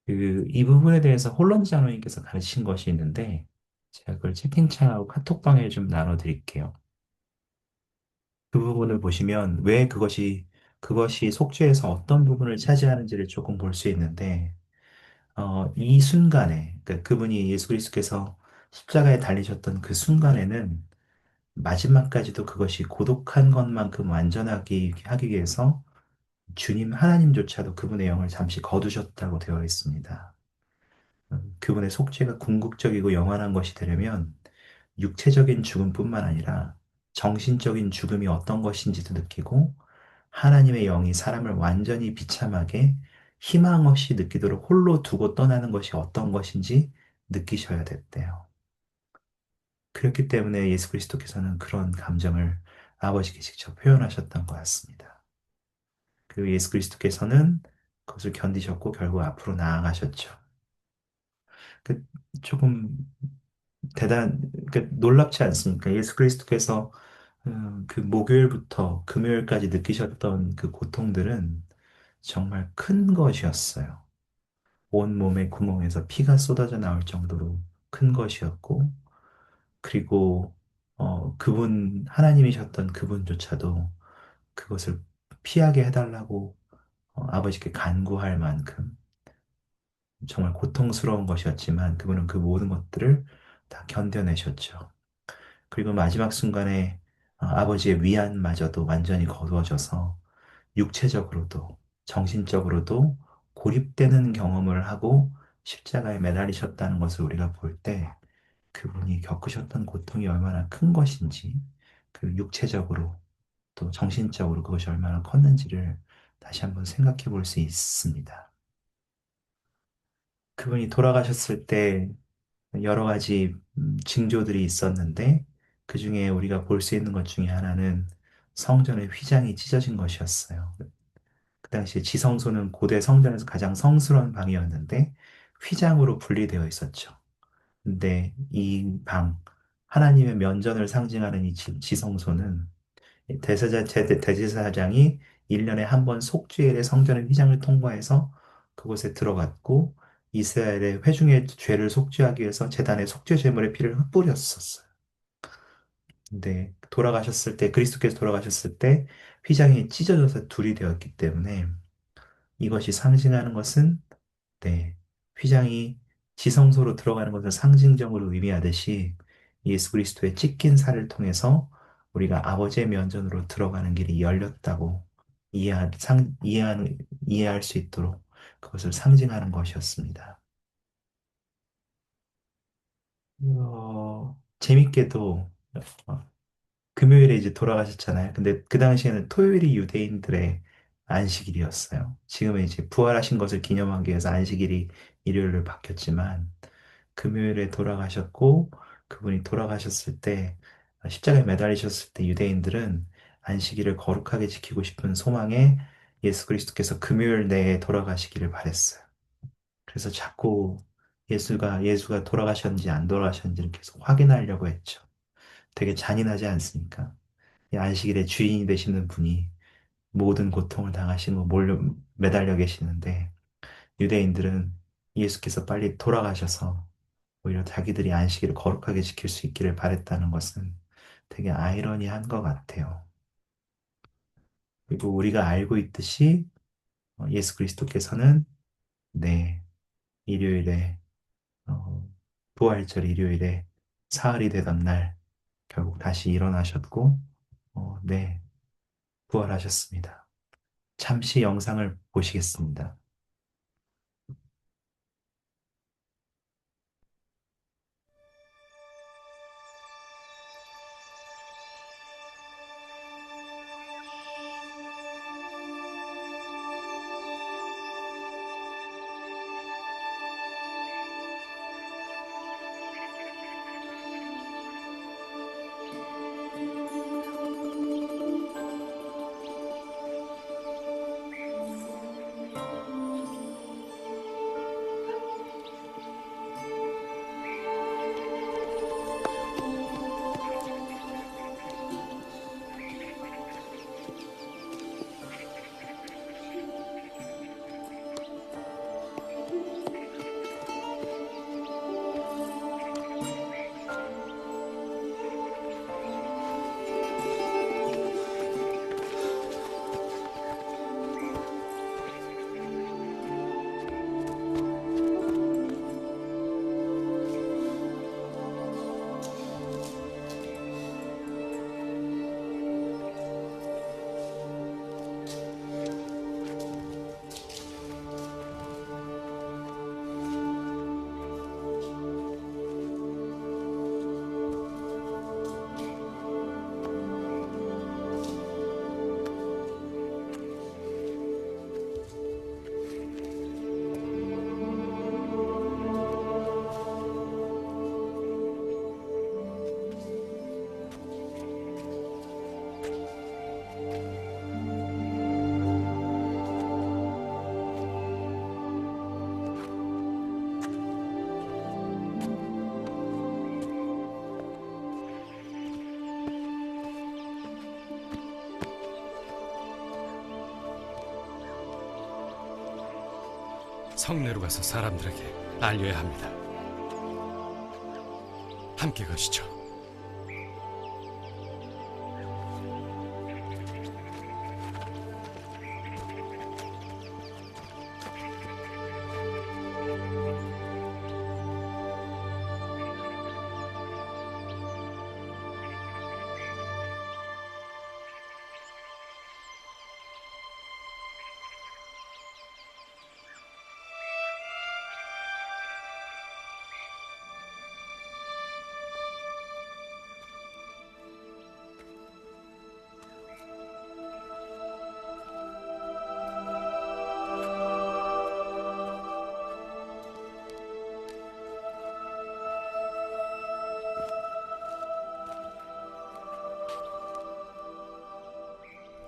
이 부분에 대해서 홀런즈 장로님께서 가르친 것이 있는데 제가 그걸 채팅창하고 카톡방에 좀 나눠드릴게요. 그 부분을 보시면 왜 그것이 속죄에서 어떤 부분을 차지하는지를 조금 볼 수 있는데, 이 순간에, 그러니까 그분이 예수 그리스도께서 십자가에 달리셨던 그 순간에는 마지막까지도 그것이 고독한 것만큼 완전하게 하기 위해서 주님 하나님조차도 그분의 영을 잠시 거두셨다고 되어 있습니다. 그분의 속죄가 궁극적이고 영원한 것이 되려면 육체적인 죽음뿐만 아니라 정신적인 죽음이 어떤 것인지도 느끼고 하나님의 영이 사람을 완전히 비참하게 희망 없이 느끼도록 홀로 두고 떠나는 것이 어떤 것인지 느끼셔야 됐대요. 그렇기 때문에 예수 그리스도께서는 그런 감정을 아버지께 직접 표현하셨던 것 같습니다. 그리고 예수 그리스도께서는 그것을 견디셨고 결국 앞으로 나아가셨죠. 그 조금 놀랍지 않습니까? 예수 그리스도께서 그 목요일부터 금요일까지 느끼셨던 그 고통들은 정말 큰 것이었어요. 온 몸의 구멍에서 피가 쏟아져 나올 정도로 큰 것이었고, 그리고 하나님이셨던 그분조차도 그것을 피하게 해달라고 아버지께 간구할 만큼 정말 고통스러운 것이었지만 그분은 그 모든 것들을 다 견뎌내셨죠. 그리고 마지막 순간에 아버지의 위안마저도 완전히 거두어져서 육체적으로도 정신적으로도 고립되는 경험을 하고 십자가에 매달리셨다는 것을 우리가 볼 때 그분이 겪으셨던 고통이 얼마나 큰 것인지, 그 육체적으로 또 정신적으로 그것이 얼마나 컸는지를 다시 한번 생각해 볼 수 있습니다. 그분이 돌아가셨을 때 여러 가지 징조들이 있었는데 그 중에 우리가 볼 수 있는 것 중에 하나는 성전의 휘장이 찢어진 것이었어요. 그 당시에 지성소는 고대 성전에서 가장 성스러운 방이었는데 휘장으로 분리되어 있었죠. 근데 하나님의 면전을 상징하는 이 지성소는 대제사장이 1년에 한 번 속죄일에 성전의 휘장을 통과해서 그곳에 들어갔고 이스라엘의 회중의 죄를 속죄하기 위해서 제단에 속죄 제물의 피를 흩뿌렸었어요. 근데 그리스도께서 돌아가셨을 때 휘장이 찢어져서 둘이 되었기 때문에 이것이 상징하는 것은, 네, 휘장이 지성소로 들어가는 것을 상징적으로 의미하듯이 예수 그리스도의 찢긴 살을 통해서 우리가 아버지의 면전으로 들어가는 길이 열렸다고 이해할 수 있도록 그것을 상징하는 것이었습니다. 재밌게도 어, 금요일에 이제 돌아가셨잖아요. 근데 그 당시에는 토요일이 유대인들의 안식일이었어요. 지금은 이제 부활하신 것을 기념하기 위해서 안식일이 일요일로 바뀌었지만 금요일에 돌아가셨고 그분이 돌아가셨을 때 십자가에 매달리셨을 때 유대인들은 안식일을 거룩하게 지키고 싶은 소망에 예수 그리스도께서 금요일 내에 돌아가시기를 바랬어요. 그래서 자꾸 예수가 돌아가셨는지 안 돌아가셨는지를 계속 확인하려고 했죠. 되게 잔인하지 않습니까? 이 안식일의 주인이 되시는 분이 모든 고통을 당하시고 매달려 계시는데 유대인들은 예수께서 빨리 돌아가셔서 오히려 자기들이 안식일을 거룩하게 지킬 수 있기를 바랬다는 것은 되게 아이러니한 것 같아요. 그리고 우리가 알고 있듯이 예수 그리스도께서는, 네, 일요일에 어, 부활절 일요일에 사흘이 되던 날 결국 다시 일어나셨고, 네, 부활하셨습니다. 잠시 영상을 보시겠습니다. 성내로 가서 사람들에게 알려야 합니다. 함께 가시죠.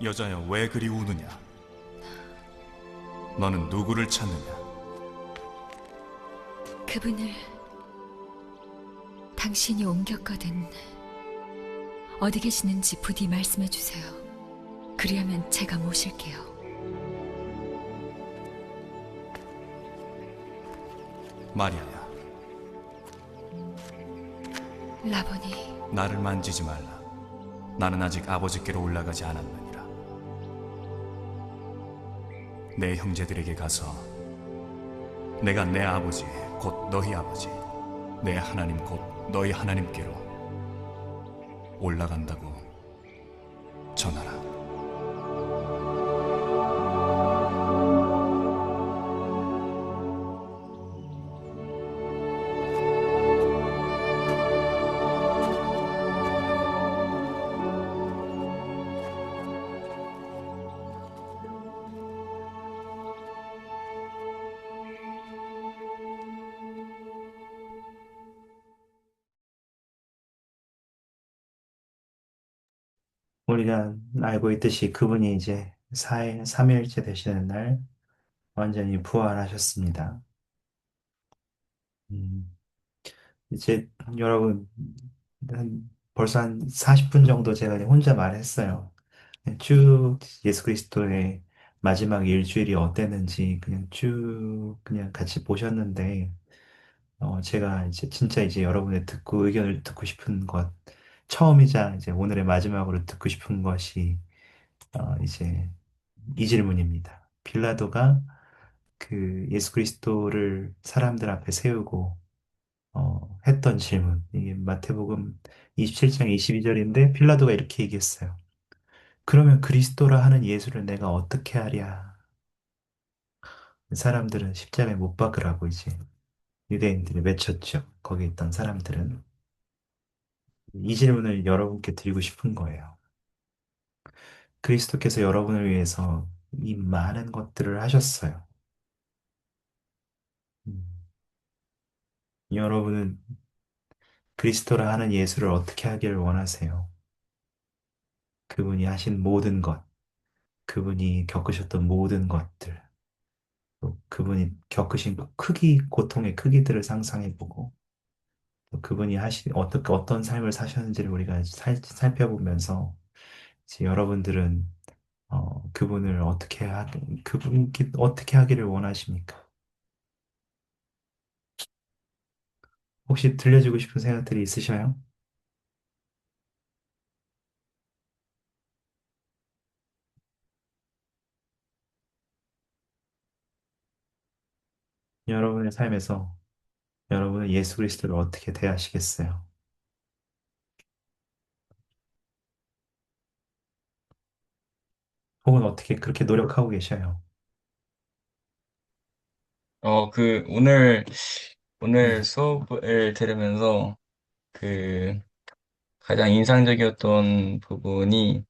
여자여, 왜 그리 우느냐? 너는 누구를 찾느냐? 그분을 당신이 옮겼거든. 어디 계시는지 부디 말씀해 주세요. 그리하면 제가 모실게요. 마리아야, 라보니, 나를 만지지 말라. 나는 아직 아버지께로 올라가지 않았느니라. 내 형제들에게 가서 내가 내 아버지 곧 너희 아버지, 내 하나님 곧 너희 하나님께로 올라간다고 전하라. 우리가 알고 있듯이 그분이 이제 4일, 3일째 되시는 날 완전히 부활하셨습니다. 음, 이제 여러분, 벌써 한 40분 정도 제가 그냥 혼자 말했어요. 그냥 쭉 예수 그리스도의 마지막 일주일이 어땠는지 그냥 쭉 그냥 같이 보셨는데, 제가 이제 진짜 이제 여러분의 듣고 의견을 듣고 싶은 것, 처음이자 이제 오늘의 마지막으로 듣고 싶은 것이, 이제 이 질문입니다. 빌라도가 그 예수 그리스도를 사람들 앞에 세우고 했던 질문. 이게 마태복음 27장 22절인데 빌라도가 이렇게 얘기했어요. 그러면 그리스도라 하는 예수를 내가 어떻게 하랴? 사람들은 십자가에 못 박으라고 이제 유대인들이 외쳤죠. 거기 있던 사람들은. 이 질문을 여러분께 드리고 싶은 거예요. 그리스도께서 여러분을 위해서 이 많은 것들을 하셨어요. 음, 여러분은 그리스도라 하는 예수를 어떻게 하기를 원하세요? 그분이 하신 모든 것, 그분이 겪으셨던 모든 것들, 또 그분이 겪으신 그 고통의 크기들을 상상해보고, 또 그분이 어떤 삶을 사셨는지를 우리가 살펴보면서, 이제 여러분들은, 그분을 그분께 어떻게 하기를 원하십니까? 혹시 들려주고 싶은 생각들이 있으셔요? 여러분의 삶에서 여러분은 예수 그리스도를 어떻게 대하시겠어요? 혹은 어떻게 그렇게 노력하고 계셔요? 오늘 수업을 들으면서 그 가장 인상적이었던 부분이,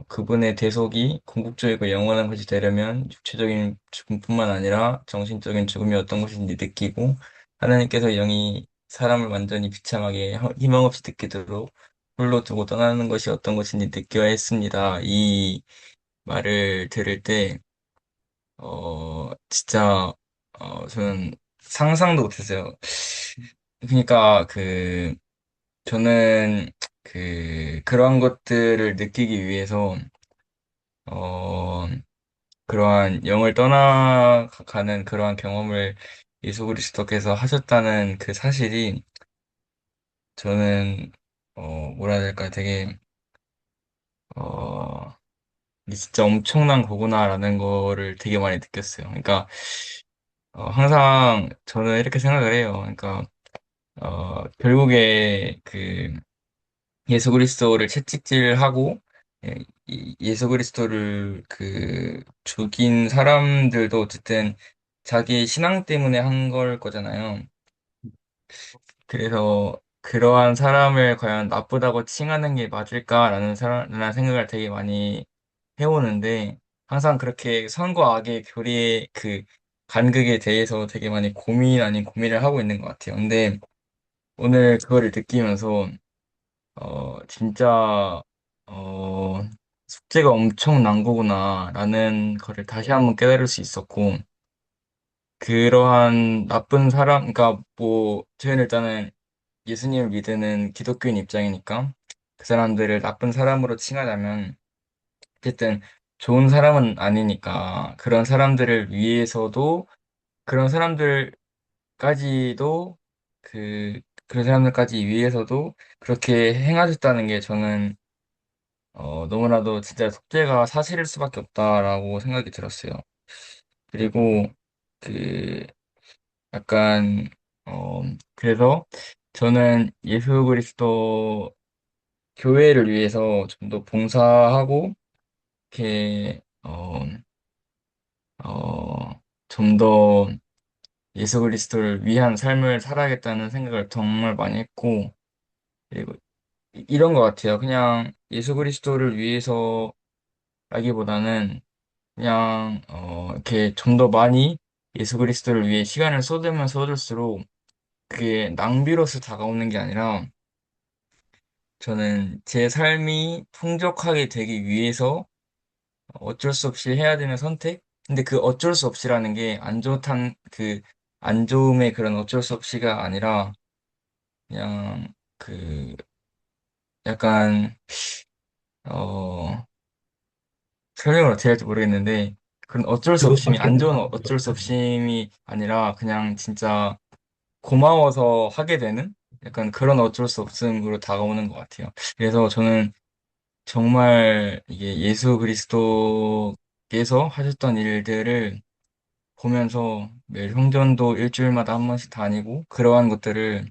그분의 대속이 궁극적이고 영원한 것이 되려면 육체적인 죽음뿐만 아니라 정신적인 죽음이 어떤 것인지 느끼고, 하나님께서 영이 사람을 완전히 비참하게 희망 없이 느끼도록 홀로 두고 떠나는 것이 어떤 것인지 느껴야 했습니다. 이 말을 들을 때, 진짜, 저는 상상도 못했어요. 그러니까 저는 그러한 것들을 느끼기 위해서, 어, 그러한 영을 떠나가는 그러한 경험을 예수 그리스도께서 하셨다는 그 사실이 저는 뭐라 해야 될까 되게 어 이게 진짜 엄청난 거구나라는 거를 되게 많이 느꼈어요. 그러니까 항상 저는 이렇게 생각을 해요. 그러니까 결국에 그 예수 그리스도를 채찍질하고 예수 그리스도를 그 죽인 사람들도 어쨌든 자기 신앙 때문에 한 걸 거잖아요. 그래서 그러한 사람을 과연 나쁘다고 칭하는 게 맞을까라는 생각을 되게 많이 해오는데 항상 그렇게 선과 악의 교리의 그 간극에 대해서 되게 많이 고민 아닌 고민을 하고 있는 것 같아요. 근데 오늘 그거를 느끼면서 진짜 숙제가 엄청 난 거구나라는 거를 다시 한번 깨달을 수 있었고 그러한 나쁜 사람, 그러니까 뭐 저희는 일단은 예수님을 믿는 기독교인 입장이니까 그 사람들을 나쁜 사람으로 칭하자면 어쨌든 좋은 사람은 아니니까 그런 사람들을 위해서도 그런 사람들까지도 그런 사람들까지 위해서도 그렇게 행하셨다는 게 저는 너무나도 진짜 속죄가 사실일 수밖에 없다라고 생각이 들었어요. 그리고 그 약간 그래서 저는 예수 그리스도 교회를 위해서 좀 더 봉사하고 이렇게 좀 더 예수 그리스도를 위한 삶을 살아야겠다는 생각을 정말 많이 했고 그리고 이런 것 같아요. 그냥 예수 그리스도를 위해서라기보다는 그냥 이렇게 좀 더 많이 예수 그리스도를 위해 시간을 쏟으면 쏟을수록 그게 낭비로서 다가오는 게 아니라 저는 제 삶이 풍족하게 되기 위해서 어쩔 수 없이 해야 되는 선택? 근데 그 어쩔 수 없이라는 게 안 좋단 그 안 좋음의 그런 어쩔 수 없이가 아니라 그냥 그 약간 어 설명을 어떻게 할지 모르겠는데 그런 어쩔 수 없음이 그것밖에 안 좋은 없는 어쩔 수 없음이 아니라 그냥 진짜 고마워서 하게 되는 약간 그런 어쩔 수 없음으로 다가오는 것 같아요. 그래서 저는 정말 이게 예수 그리스도께서 하셨던 일들을 보면서 매일 성전도 일주일마다 한 번씩 다니고 그러한 것들을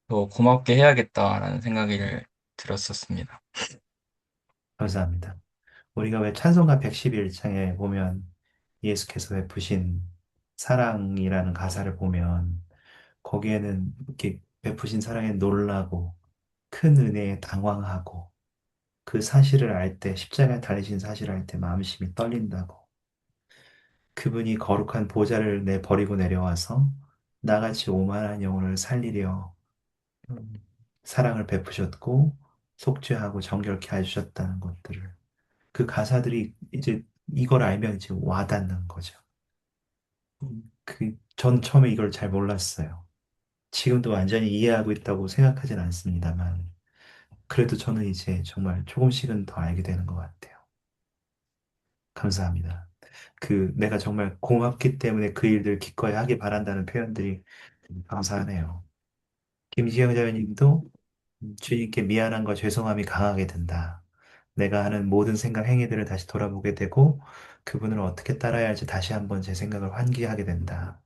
더 고맙게 해야겠다라는 생각이 들었었습니다. 감사합니다. 우리가 왜 찬송가 111장에 보면 예수께서 베푸신 사랑이라는 가사를 보면 거기에는 이렇게 베푸신 사랑에 놀라고 큰 은혜에 당황하고 그 사실을 알 때, 십자가에 달리신 사실을 알 때 마음심이 떨린다고. 그분이 거룩한 보좌를 버리고 내려와서 나같이 오만한 영혼을 살리려 음, 사랑을 베푸셨고 속죄하고 정결케 해주셨다는 것들을 그 가사들이 이제 이걸 알면 이제 와닿는 거죠. 전 처음에 이걸 잘 몰랐어요. 지금도 완전히 이해하고 있다고 생각하진 않습니다만 그래도 저는 이제 정말 조금씩은 더 알게 되는 것 같아요. 감사합니다. 내가 정말 고맙기 때문에 그 일들 기꺼이 하기 바란다는 표현들이 되게 감사하네요. 김지영 자매님도 주님께 미안함과 죄송함이 강하게 든다. 내가 하는 모든 생각, 행위들을 다시 돌아보게 되고 그분을 어떻게 따라야 할지 다시 한번 제 생각을 환기하게 된다.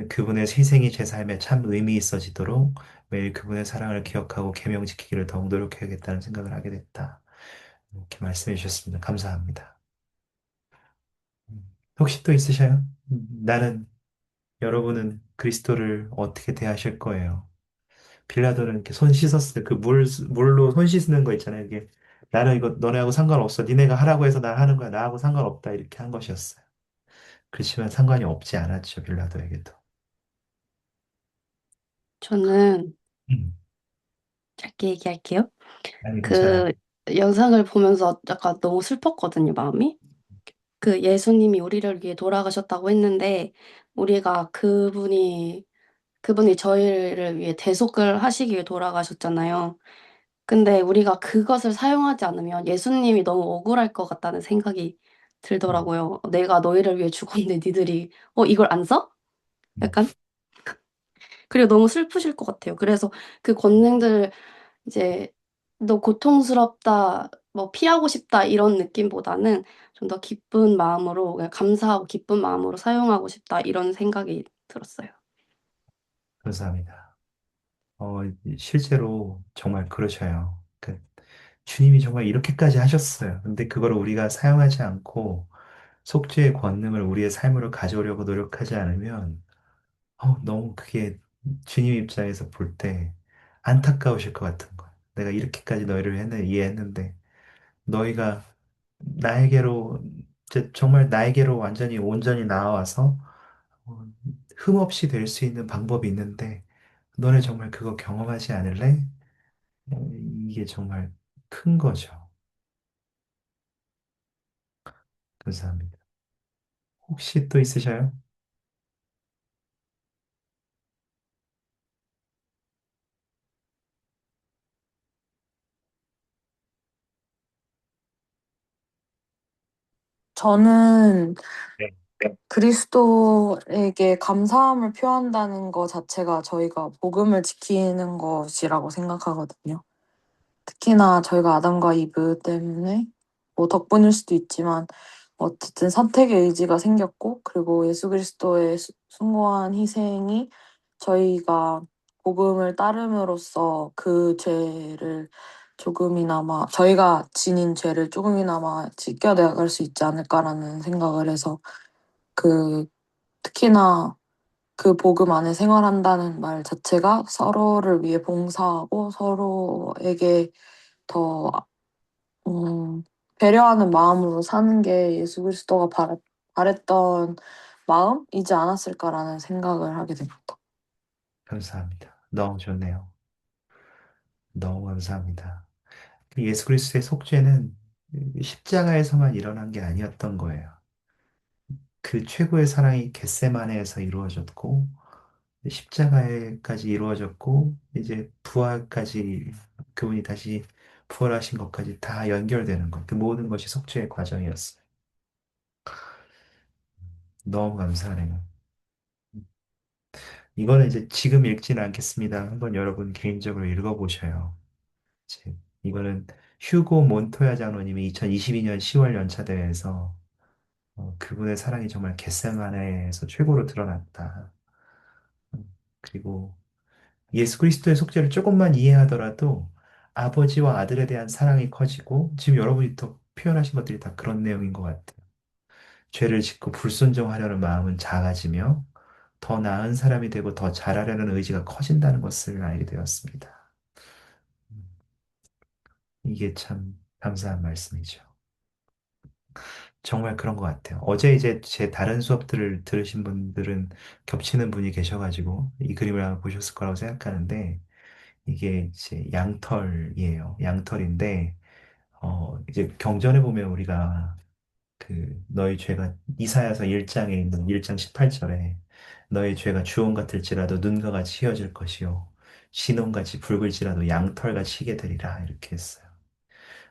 그분의 희생이 제 삶에 참 의미 있어지도록 매일 그분의 사랑을 기억하고 계명 지키기를 더욱 노력해야겠다는 생각을 하게 됐다. 이렇게 말씀해 주셨습니다. 감사합니다. 혹시 또 있으셔요? 나는 여러분은 그리스도를 어떻게 대하실 거예요? 빌라도는 이렇게 손 씻었을 때 그 물로 손 씻는 거 있잖아요. 이게 나는 이거 너네하고 상관없어. 니네가 하라고 해서 나 하는 거야. 나하고 상관없다. 이렇게 한 것이었어요. 그렇지만 상관이 없지 않았죠. 빌라도에게도. 저는 음, 짧게 얘기할게요. 아니, 괜찮아요. 그 영상을 보면서 약간 너무 슬펐거든요, 마음이. 그 예수님이 우리를 위해 돌아가셨다고 했는데 우리가 그분이 저희를 위해 대속을 하시기 위해 돌아가셨잖아요. 근데 우리가 그것을 사용하지 않으면 예수님이 너무 억울할 것 같다는 생각이 음, 들더라고요. 내가 너희를 위해 죽었는데 니들이 이걸 안 써? 음. 약간 그리고 너무 슬프실 것 같아요. 그래서 그 권능들 이제 너 고통스럽다, 뭐 피하고 싶다 이런 느낌보다는 좀 더 기쁜 마음으로 그냥 감사하고 기쁜 마음으로 사용하고 싶다 이런 생각이 들었어요. 감사합니다. 어, 실제로 정말 그러셔요. 그 주님이 정말 이렇게까지 하셨어요. 근데 그거를 우리가 사용하지 않고 속죄의 권능을 우리의 삶으로 가져오려고 노력하지 않으면 너무 그게 주님 입장에서 볼 때 안타까우실 것 같은 거예요. 내가 이렇게까지 너희를 이해했는데 너희가 나에게로 정말 나에게로 완전히 온전히 나와서 어, 흠없이 될 수 있는 방법이 있는데 너네 정말 그거 경험하지 않을래? 이게 정말 큰 거죠. 감사합니다. 혹시 또 있으셔요? 저는 네. 그리스도에게 감사함을 표한다는 것 자체가 저희가 복음을 지키는 것이라고 생각하거든요. 특히나 저희가 아담과 이브 때문에 뭐 덕분일 수도 있지만 어쨌든 선택의 의지가 생겼고 그리고 예수 그리스도의 숭고한 희생이 저희가 복음을 따름으로써 그 죄를 조금이나마 저희가 지닌 죄를 조금이나마 씻겨나갈 수 있지 않을까라는 생각을 해서 그 특히나 그 복음 안에 생활한다는 말 자체가 서로를 위해 봉사하고 서로에게 더 배려하는 마음으로 사는 게 예수 그리스도가 바랬던 마음이지 않았을까라는 생각을 하게 됩니다. 감사합니다. 너무 좋네요. 너무 감사합니다. 그 예수 그리스도의 속죄는 십자가에서만 일어난 게 아니었던 거예요. 그 최고의 사랑이 겟세마네에서 이루어졌고 십자가에까지 이루어졌고 이제 부활까지 그분이 다시 부활하신 것까지 다 연결되는 것. 그 모든 것이 속죄의 과정이었어요. 너무 감사하네요. 이거는 이제 지금 읽지는 않겠습니다. 한번 여러분 개인적으로 읽어보셔요. 이거는 휴고 몬토야 장로님이 2022년 10월 연차대회에서 그분의 사랑이 정말 겟세마네에서 최고로 드러났다. 그리고 예수 그리스도의 속죄를 조금만 이해하더라도 아버지와 아들에 대한 사랑이 커지고 지금 여러분이 또 표현하신 것들이 다 그런 내용인 것 같아요. 죄를 짓고 불순종하려는 마음은 작아지며 더 나은 사람이 되고 더 잘하려는 의지가 커진다는 것을 알게 되었습니다. 이게 참 감사한 말씀이죠. 정말 그런 것 같아요. 어제 이제 제 다른 수업들을 들으신 분들은 겹치는 분이 계셔가지고 이 그림을 아마 보셨을 거라고 생각하는데 이게 이제 양털이에요. 양털인데 이제 경전에 보면 우리가 그 너희 죄가 이사야서 1장에 있는 1장 18절에 너희 죄가 주홍 같을지라도 눈과 같이 휘어질 것이요 진홍같이 붉을지라도 양털같이 희게 되리라 이렇게 했어요.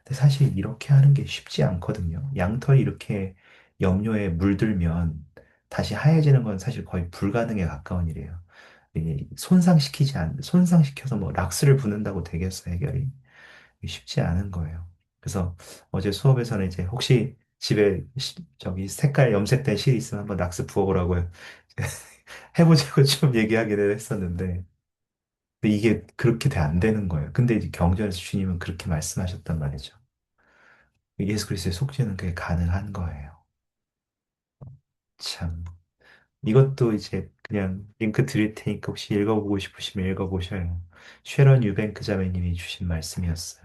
근데 사실 이렇게 하는 게 쉽지 않거든요. 양털이 이렇게 염료에 물들면 다시 하얘지는 건 사실 거의 불가능에 가까운 일이에요. 이게 손상시켜서 뭐 락스를 붓는다고 되겠어, 해결이. 이게 쉽지 않은 거예요. 그래서 어제 수업에서는 이제 혹시 집에 저기 색깔 염색된 실이 있으면 한번 락스 부어보라고 해보자고 좀 얘기하기를 했었는데 근데 이게 그렇게 돼 안 되는 거예요. 근데 이제 경전에서 주님은 그렇게 말씀하셨단 말이죠. 예수 그리스도의 속죄는 그게 가능한 거예요. 참. 이것도 이제 그냥 링크 드릴 테니까 혹시 읽어보고 싶으시면 읽어보셔요. 쉐런 유뱅크 자매님이 주신 말씀이었어요.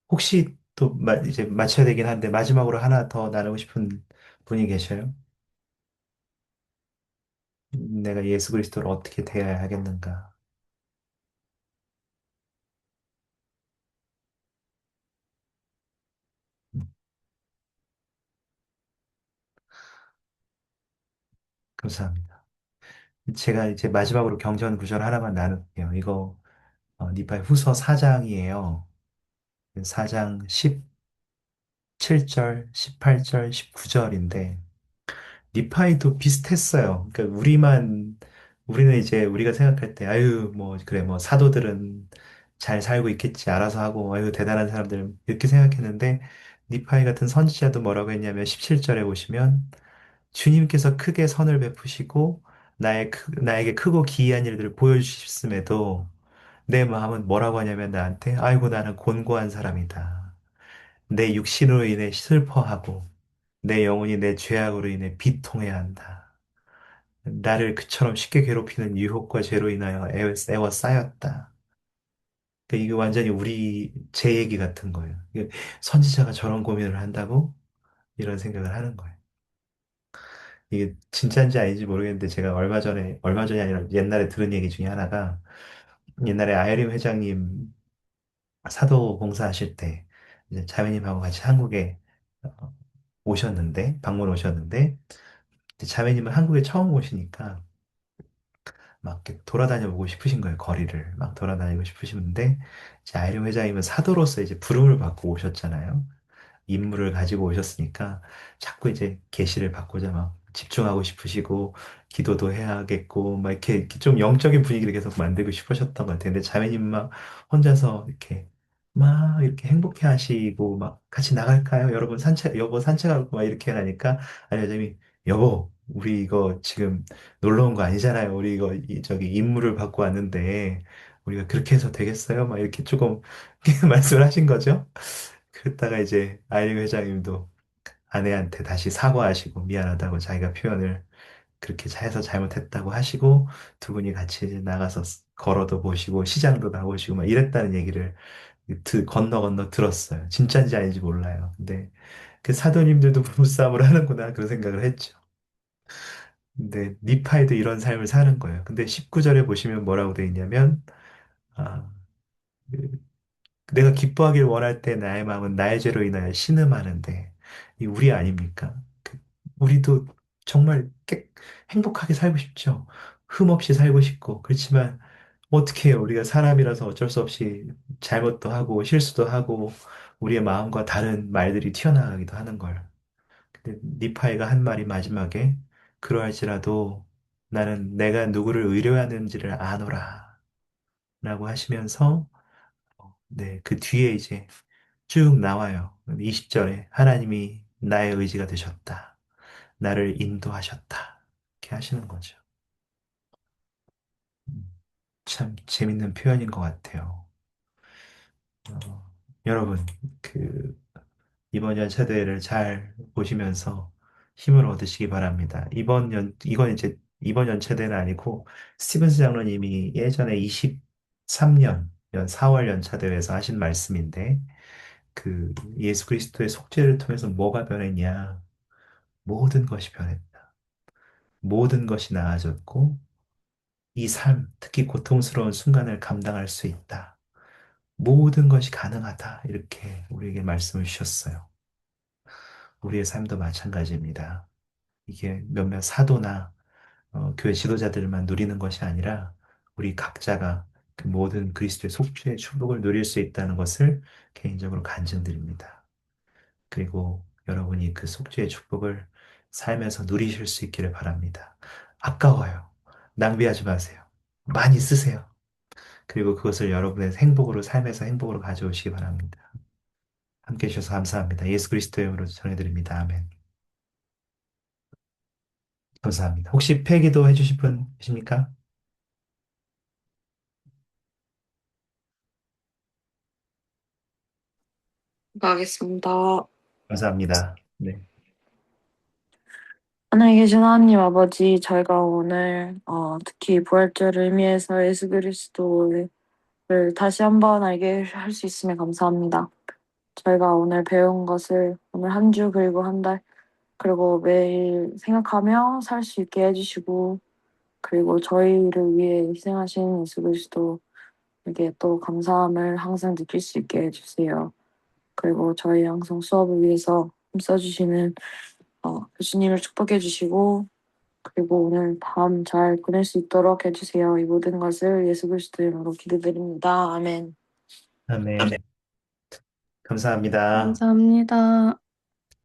혹시 또 이제 마쳐야 되긴 한데 마지막으로 하나 더 나누고 싶은 분이 계셔요? 내가 예수 그리스도를 어떻게 대해야 하겠는가? 음, 감사합니다. 제가 이제 마지막으로 경전 구절 하나만 나눌게요. 이거 니파의 후서 4장이에요. 4장 17절, 18절, 19절인데 니파이도 비슷했어요. 그러니까 우리는 이제 우리가 생각할 때 아유 뭐 그래 뭐 사도들은 잘 살고 있겠지 알아서 하고 아유 대단한 사람들 이렇게 생각했는데 니파이 같은 선지자도 뭐라고 했냐면 17절에 보시면 주님께서 크게 선을 베푸시고 나에게 크고 기이한 일들을 보여주셨음에도 내 마음은 뭐라고 하냐면 나한테 아이고 나는 곤고한 사람이다. 내 육신으로 인해 슬퍼하고 내 영혼이 내 죄악으로 인해 비통해야 한다. 나를 그처럼 쉽게 괴롭히는 유혹과 죄로 인하여 애워 쌓였다. 그러니까 이게 완전히 제 얘기 같은 거예요. 이게 선지자가 저런 고민을 한다고 이런 생각을 하는 거예요. 이게 진짜인지 아닌지 모르겠는데 제가 얼마 전이 아니라 옛날에 들은 얘기 중에 하나가 옛날에 아이림 회장님 사도 봉사하실 때 이제 자매님하고 같이 한국에 어, 방문 오셨는데 이제 자매님은 한국에 처음 오시니까 막 이렇게 돌아다녀 보고 싶으신 거예요. 거리를 막 돌아다니고 싶으시는데 이제 아이림 회장님은 사도로서 이제 부름을 받고 오셨잖아요. 임무를 가지고 오셨으니까 자꾸 이제 계시를 받고자 막 집중하고 싶으시고 기도도 해야겠고 막 이렇게 좀 영적인 분위기를 계속 만들고 싶으셨던 것 같아요. 근데 자매님 막 혼자서 이렇게 행복해 하시고 막 같이 나갈까요? 여러분 여보 산책하고 막 이렇게 하니까 아니 회장님이 여보 우리 이거 지금 놀러 온 거 아니잖아요. 우리 이거 저기 임무를 받고 왔는데 우리가 그렇게 해서 되겠어요? 막 이렇게 조금 말씀을 하신 거죠. 그랬다가 이제 아이리 회장님도 아내한테 다시 사과하시고 미안하다고 자기가 표현을 그렇게 해서 잘못했다고 하시고 두 분이 같이 이제 나가서 걸어도 보시고 시장도 가보시고 막 이랬다는 얘기를 건너 건너 들었어요. 진짜인지 아닌지 몰라요. 근데 그 사도님들도 부부싸움을 하는구나 그런 생각을 했죠. 근데 니파이도 이런 삶을 사는 거예요. 근데 19절에 보시면 뭐라고 돼 있냐면 아, 내가 기뻐하길 원할 때 나의 마음은 나의 죄로 인하여 신음하는데 이 우리 아닙니까? 우리도 정말 행복하게 살고 싶죠. 흠 없이 살고 싶고 그렇지만 어떻게 해요? 우리가 사람이라서 어쩔 수 없이 잘못도 하고 실수도 하고 우리의 마음과 다른 말들이 튀어나가기도 하는 걸. 근데 니파이가 한 말이 마지막에 그러할지라도 나는 내가 누구를 의뢰하는지를 아노라 라고 하시면서 네, 그 뒤에 이제 쭉 나와요. 20절에 하나님이 나의 의지가 되셨다. 나를 인도하셨다. 이렇게 하시는 거죠. 참 재밌는 표현인 것 같아요. 여러분, 그 이번 연차대회를 잘 보시면서 힘을 얻으시기 바랍니다. 이번 연차대는 아니고 스티븐스 장로님이 예전에 23년 4월 연차대회에서 하신 말씀인데 그 예수 그리스도의 속죄를 통해서 뭐가 변했냐? 모든 것이 변했다. 모든 것이 나아졌고 이 삶, 특히 고통스러운 순간을 감당할 수 있다. 모든 것이 가능하다. 이렇게 우리에게 말씀을 주셨어요. 우리의 삶도 마찬가지입니다. 이게 몇몇 사도나 교회 지도자들만 누리는 것이 아니라 우리 각자가 그 모든 그리스도의 속죄의 축복을 누릴 수 있다는 것을 개인적으로 간증드립니다. 그리고 여러분이 그 속죄의 축복을 삶에서 누리실 수 있기를 바랍니다. 아까워요. 낭비하지 마세요. 많이 쓰세요. 그리고 그것을 여러분의 삶에서 행복으로 가져오시기 바랍니다. 함께 해주셔서 감사합니다. 예수 그리스도의 이름으로 전해드립니다. 아멘. 감사합니다. 혹시 폐기도 해주실 분 계십니까? 가겠습니다. 감사합니다. 네. 하늘에 계신 하나님 아버지, 저희가 오늘 특히 부활절을 의미해서 예수 그리스도를 다시 한번 알게 할 수 있음에 감사합니다. 저희가 오늘 배운 것을 오늘 한 주 그리고 한 달 그리고 매일 생각하며 살 수 있게 해주시고 그리고 저희를 위해 희생하신 예수 그리스도에게 또 감사함을 항상 느낄 수 있게 해주세요. 그리고 저희 항상 수업을 위해서 힘써주시는 교수님을 축복해 주시고 그리고 오늘 밤 잘 보낼 수 있도록 해주세요. 이 모든 것을 예수 그리스도 이름으로 기도드립니다. 아멘. 아멘. 감사합니다. 감사합니다.